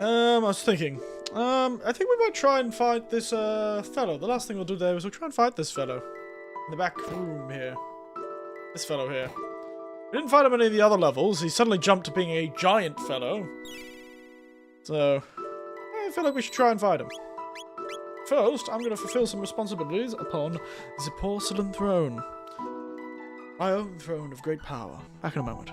I was thinking, I think we might try and fight this, fellow. The last thing we'll do there is we'll try and fight this fellow. In the back room here. This fellow here. We didn't fight him in any of the other levels. He suddenly jumped to being a giant fellow. So, I feel like we should try and fight him. First, I'm going to fulfill some responsibilities upon the porcelain throne. My own throne of great power. Back in a moment.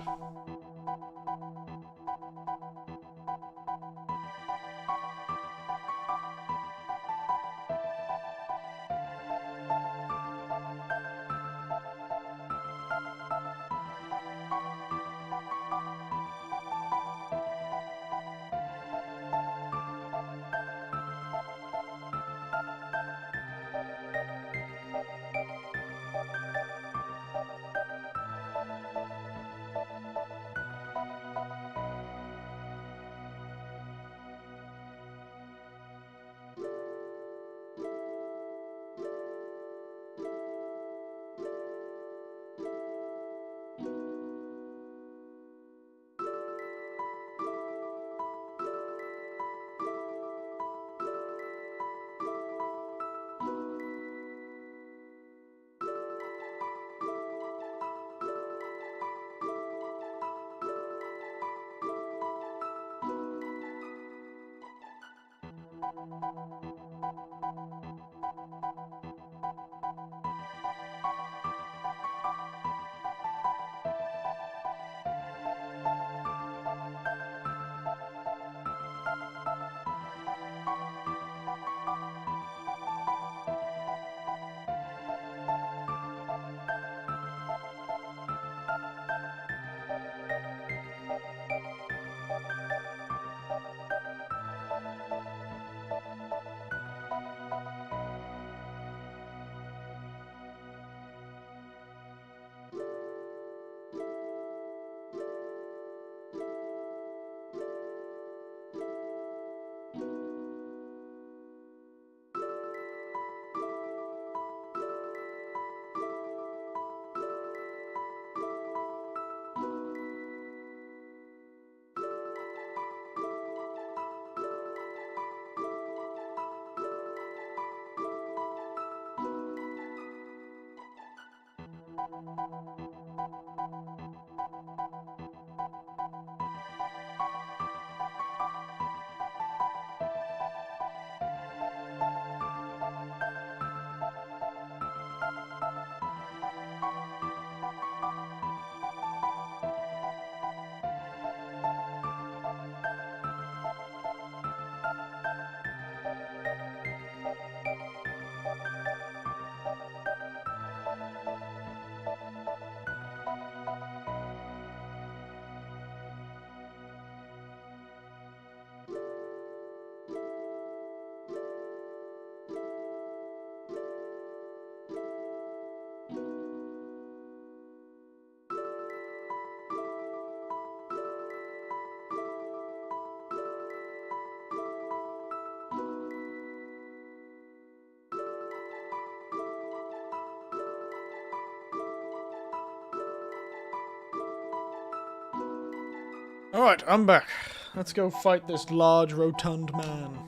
Alright, I'm back. Let's go fight this large, rotund man.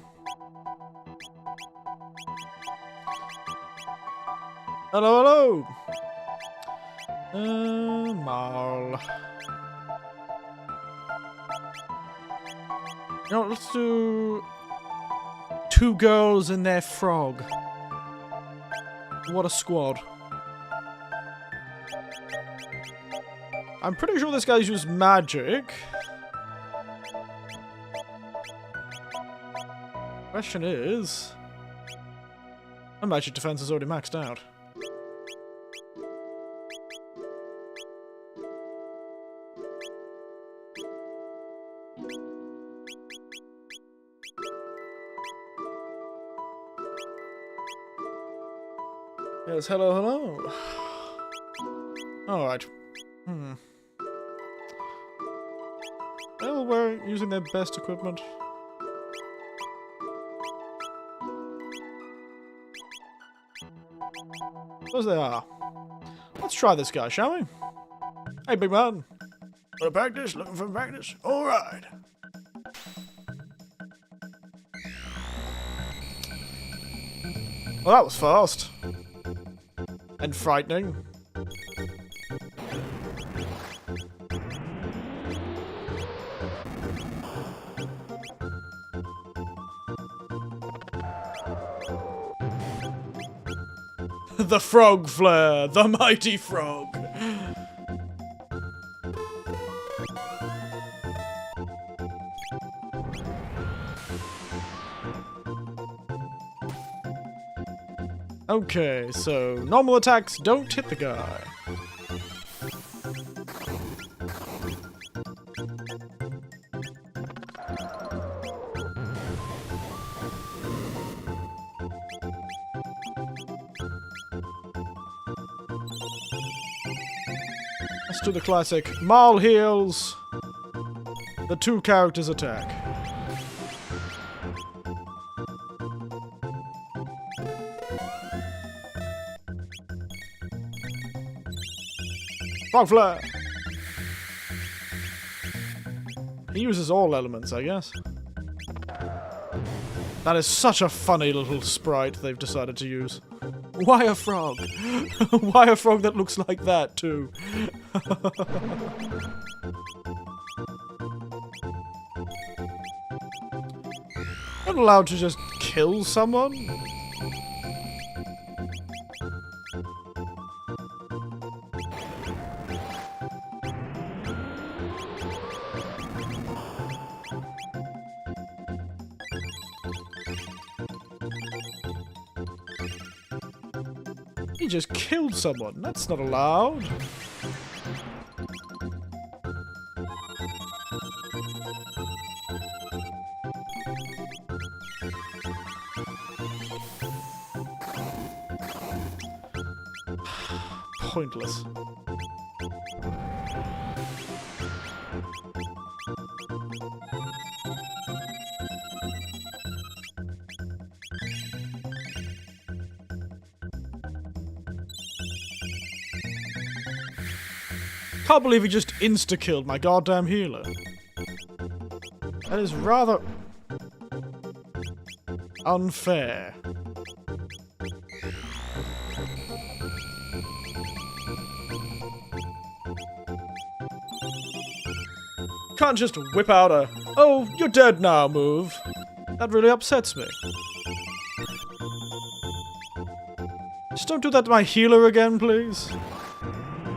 Hello, hello! Marl. You know what, let's do... 2 girls and their frog. What a squad. I'm pretty sure this guy's used magic. Question is... my magic defense is already maxed out. Yes, hello, hello. Alright. Well, we're using their best equipment. Those they are. Let's try this guy, shall we? Hey, big man. Want to practice? Looking for practice? Alright. Well, that was fast. And frightening. The frog flare, the mighty frog. Okay, so normal attacks don't hit the guy. Let's do the classic Marl heals. The 2 characters attack. Frog flare! He uses all elements, I guess. That is such a funny little sprite they've decided to use. Why a frog? Why a frog that looks like that, too? Not allowed to just kill someone? He just killed someone. That's not allowed. Pointless. Can't believe he just insta-killed my goddamn healer. That is rather unfair. Can't just whip out a, "Oh, you're dead now" move. That really upsets me. Just don't do that to my healer again, please.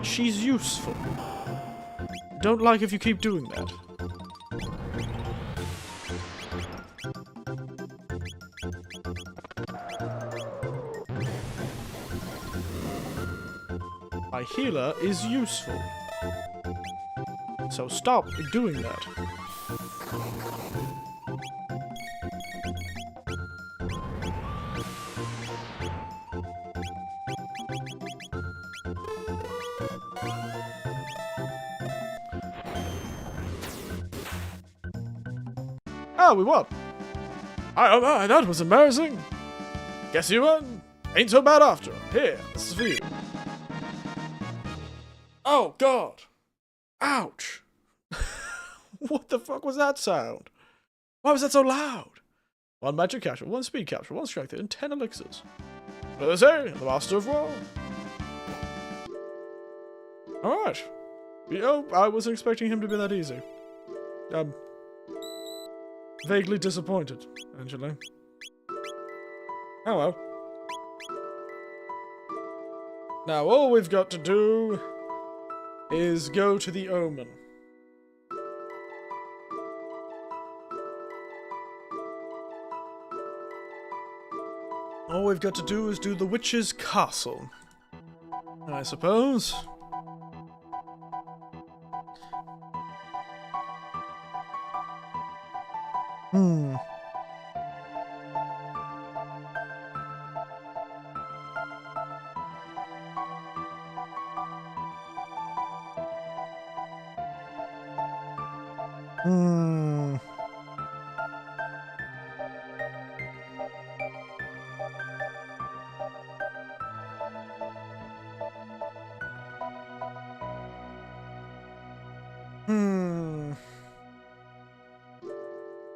She's useful. Don't like if you keep doing that. My healer is useful. So stop doing that. Ah, we won. That was embarrassing. Guess you won. Ain't so bad after all. Here, this is for you. Oh, God. Ouch. What the fuck was that sound? Why was that so loud? 1 magic capsule, 1 speed capsule, 1 strength, and 10 elixirs. What do they say? The Master of War. Alright. I wasn't expecting him to be that easy. Vaguely disappointed, actually. Oh well. Now all we've got to do is go to the Omen. All we've got to do is do the Witch's Castle, I suppose.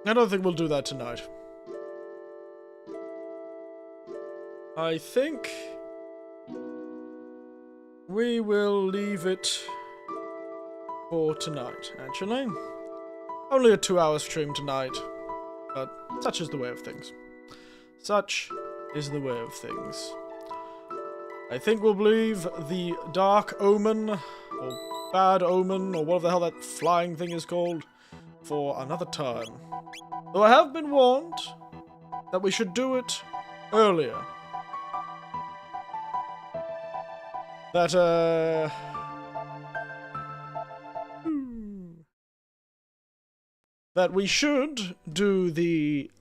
I don't think we'll do that tonight. I think we will leave it for tonight, actually. Only a 2-hour stream tonight, but such is the way of things. Such is the way of things. I think we'll leave the Dark Omen, or Bad Omen, or whatever the hell that flying thing is called, for another time. Though I have been warned that we should do it earlier. That we should do the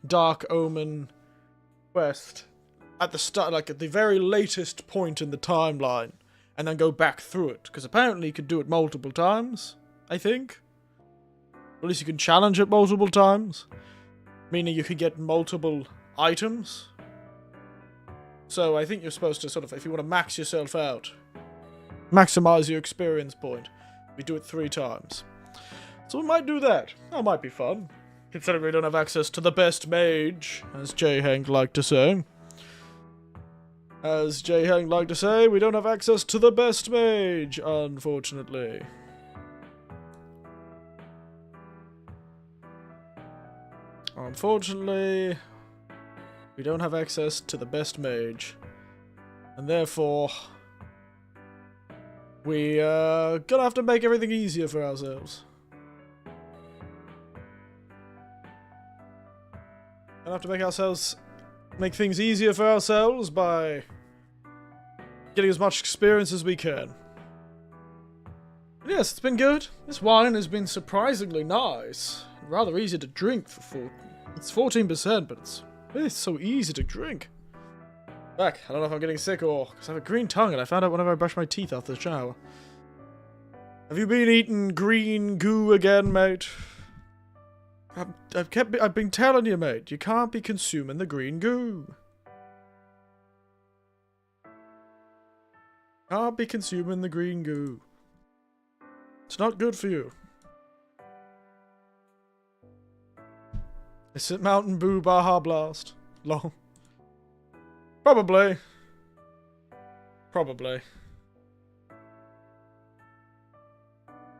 Dark Omen quest at the start, like at the very latest point in the timeline, and then go back through it, because apparently you could do it multiple times, I think. Or at least you can challenge it multiple times, meaning you could get multiple items. So I think you're supposed to sort of, if you want to max yourself out, maximize your experience point, we do it 3 times. So we might do that. That might be fun, considering we don't have access to the best mage, as J. Hank liked to say. As J. Hank liked to say, we don't have access to the best mage, unfortunately. Unfortunately, we don't have access to the best mage. And therefore, we gonna have to make everything easier for ourselves. Gonna have to make things easier for ourselves by getting as much experience as we can. But yes, it's been good. This wine has been surprisingly nice. Rather easy to drink for it's 14%, but it's so easy to drink. Back, I don't know if I'm getting sick or because I have a green tongue, and I found out whenever I brush my teeth after the shower. Have you been eating green goo again, mate? I've been telling you, mate, you can't be consuming the green goo. Can't be consuming the green goo. It's not good for you. Is it Mountain Boo Baja Blast? Lol. Probably.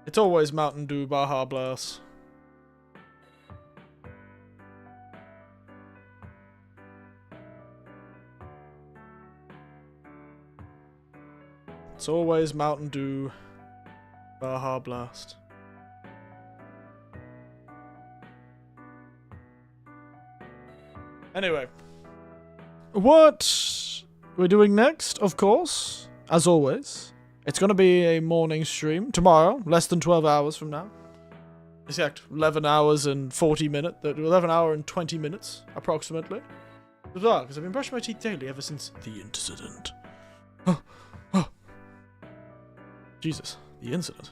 It's always Mountain Dew Baja Blast. It's always Mountain Dew Baja Blast. Anyway. What we're doing next, of course, as always, it's going to be a morning stream tomorrow, less than 12 hours from now. Exact 11 hours and 40 minutes, 11 hour and 20 minutes, approximately. Bizarre, because I've been brushing my teeth daily ever since the incident. Jesus, the incident.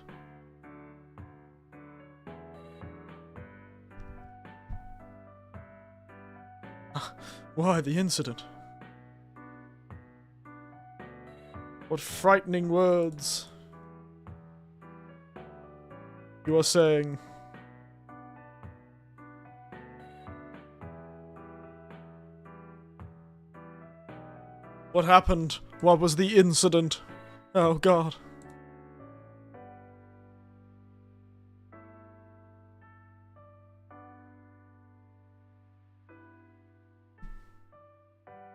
Why the incident? What frightening words you are saying. What happened? What was the incident? Oh God.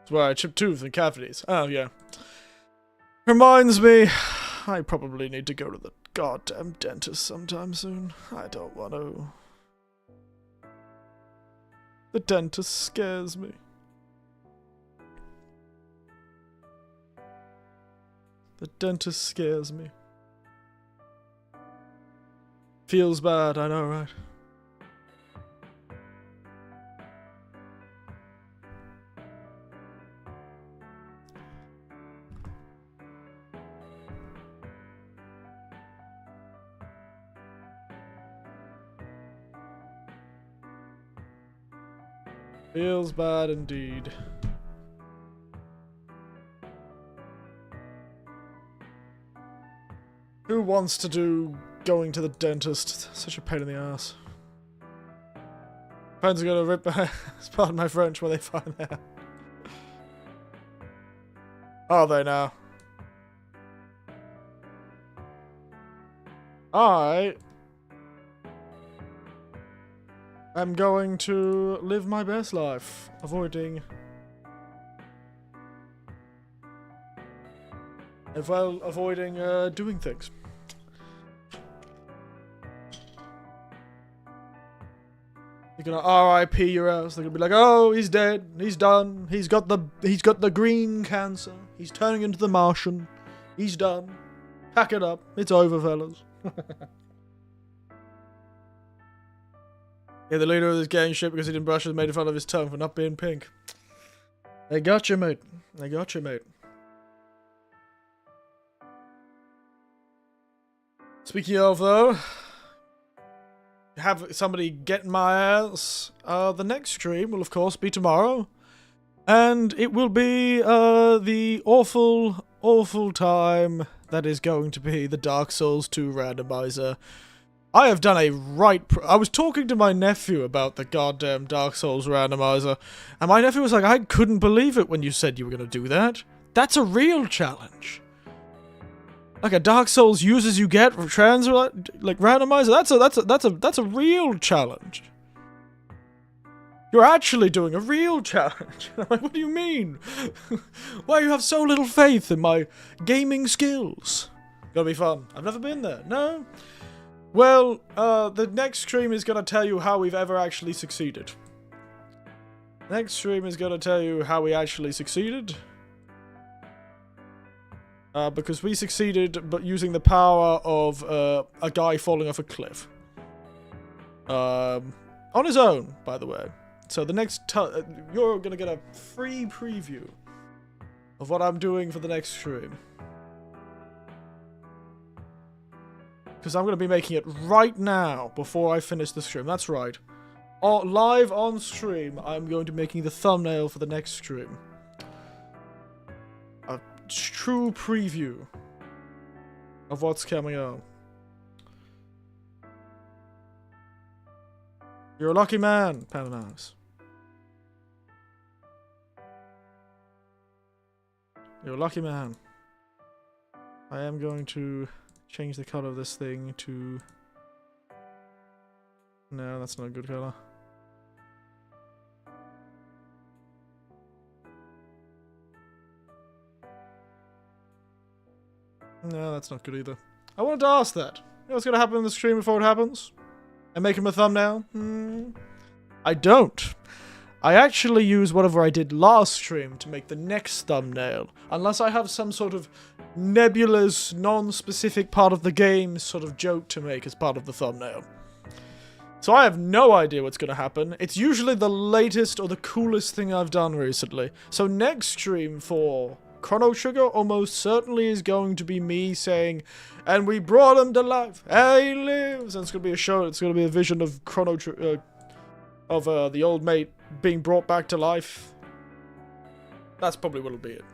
That's why I chipped tooth and cavities. Oh yeah. Reminds me, I probably need to go to the goddamn dentist sometime soon. I don't want to. The dentist scares me. The dentist scares me. Feels bad, I know, right? Feels bad indeed. Who wants to do going to the dentist? Such a pain in the ass. Friends are gonna rip my... pardon my French when they find that. Are they now? I'm going to live my best life, avoiding doing things. You're gonna R.I.P. your ass. They're gonna be like, "Oh, he's dead. He's done. He's got the green cancer. He's turning into the Martian. He's done. Pack it up. It's over, fellas." Yeah, the leader of this gang shit because he didn't brush and made fun of his tongue for not being pink. They got you, mate. They got you, mate. Speaking of, though, have somebody get my ass. The next stream will, of course, be tomorrow. And it will be the awful, awful time that is going to be the Dark Souls 2 randomizer. I have done a I was talking to my nephew about the goddamn Dark Souls randomizer, and my nephew was like, I couldn't believe it when you said you were going to do that. That's a real challenge. Like a Dark Souls users you get randomizer, that's a real challenge. You're actually doing a real challenge. I'm like, what do you mean? Why you have so little faith in my gaming skills? Gonna be fun. I've never been there. No. Well, the next stream is gonna tell you how we've ever actually succeeded. Next stream is gonna tell you how we actually succeeded. Because we succeeded, but using the power of a guy falling off a cliff. On his own, by the way. So the next you're gonna get a free preview of what I'm doing for the next stream. Because I'm going to be making it right now before I finish the stream. That's right. Live on stream, I'm going to be making the thumbnail for the next stream. A true preview of what's coming on. You're a lucky man, Panamas. You're a lucky man. I am going to change the color of this thing to... No, that's not a good color. No, that's not good either. I wanted to ask that. You know what's going to happen in the stream before it happens? I make him a thumbnail? I don't. I actually use whatever I did last stream to make the next thumbnail. Unless I have some sort of nebulous, non-specific part of the game sort of joke to make as part of the thumbnail. So I have no idea what's going to happen. It's usually the latest or the coolest thing I've done recently. So next stream for Chrono Trigger almost certainly is going to be me saying, and we brought him to life, and he lives. And it's going to be a show, it's going to be a vision of Chrono Trigger, of the old mate being brought back to life. That's probably what'll be it.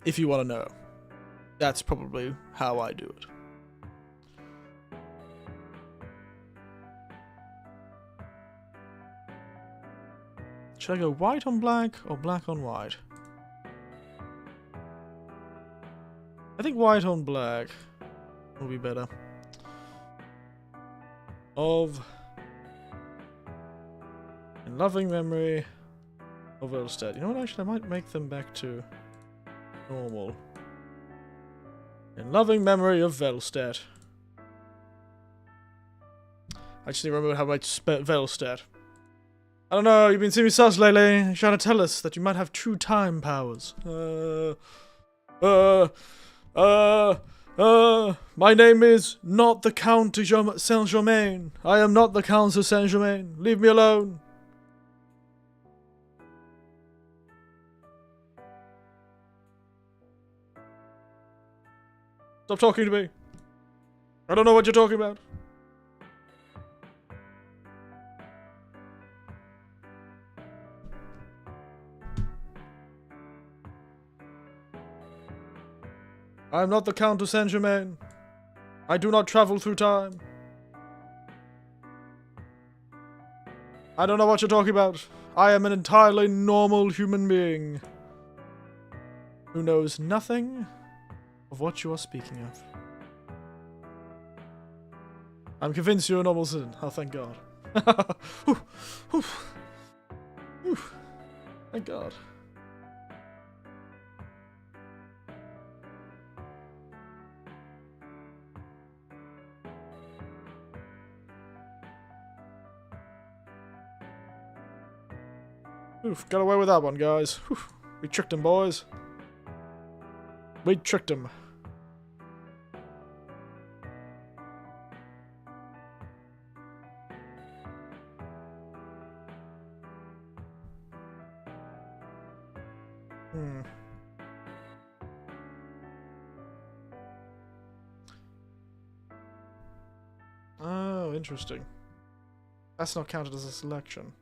If you want to know. That's probably how I do it. Should I go white on black or black on white? I think white on black will be better. Of... In loving memory of Elstead. You know what, actually, I might make them back to normal. In loving memory of Velstead. I just need to remember how much Velstead. I don't know, you've been seeing me sus lately. You're trying to tell us that you might have true time powers. My name is not the Count de Saint-Germain. I am not the Count de Saint-Germain. Leave me alone. Stop talking to me. I don't know what you're talking about. I am not the Count of Saint-Germain. I do not travel through time. I don't know what you're talking about. I am an entirely normal human being who knows nothing of what you are speaking of. I'm convinced you're a normal citizen. Oh, thank God. Thank God. Oof, got away with that one, guys. Whew. We tricked him, boys. We tricked him. Oh, interesting. That's not counted as a selection.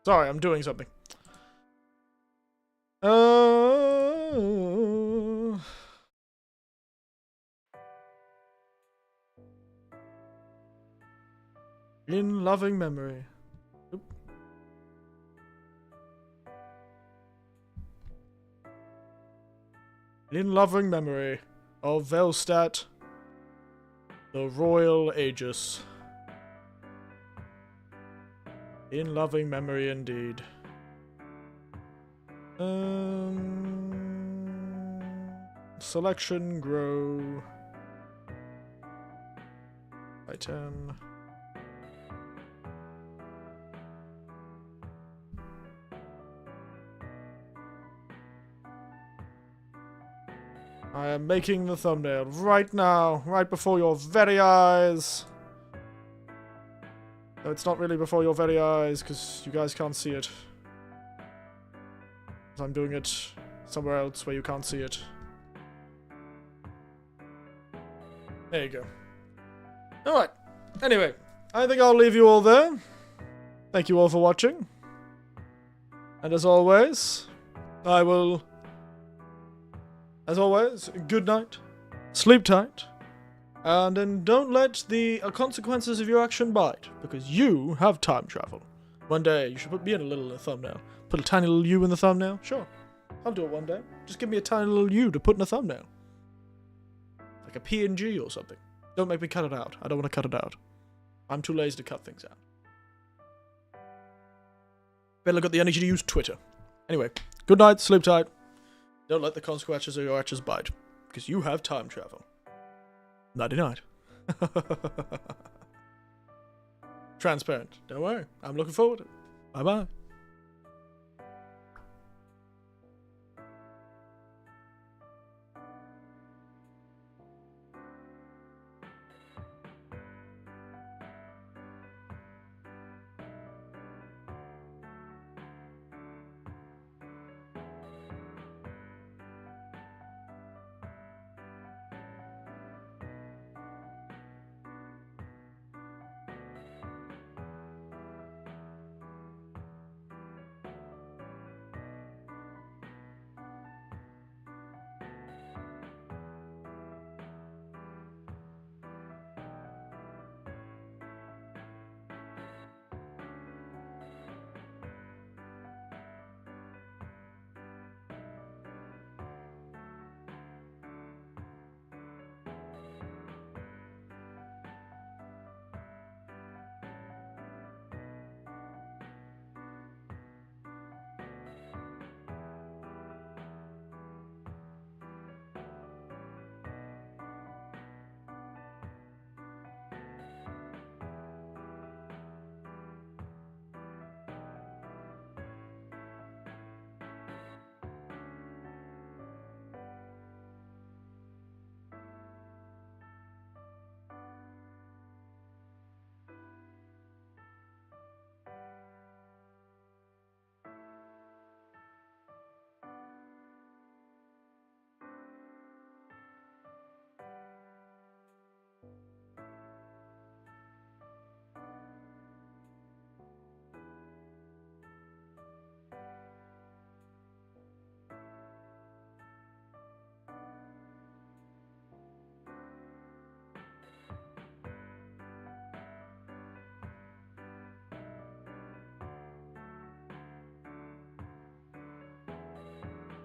Sorry, I'm doing something. In loving memory. Oop. In loving memory of Velstadt, the Royal Aegis. In loving memory indeed. Selection grow by 10. I am making the thumbnail right now, right before your very eyes. No, it's not really before your very eyes, because you guys can't see it. I'm doing it somewhere else where you can't see it. There you go. Alright. Anyway, I think I'll leave you all there. Thank you all for watching. And as always, I will... As always, good night. Sleep tight. And then don't let the consequences of your action bite, because you have time travel. One day, you should put me in a little thumbnail. Put a tiny little you in the thumbnail? Sure. I'll do it one day. Just give me a tiny little you to put in a thumbnail. Like a PNG or something. Don't make me cut it out. I don't want to cut it out. I'm too lazy to cut things out. Better got the energy to use Twitter. Anyway, good night, sleep tight. Don't let the consequences of your actions bite. Because you have time travel. Nighty night. Transparent. Don't worry. I'm looking forward to it. Bye bye.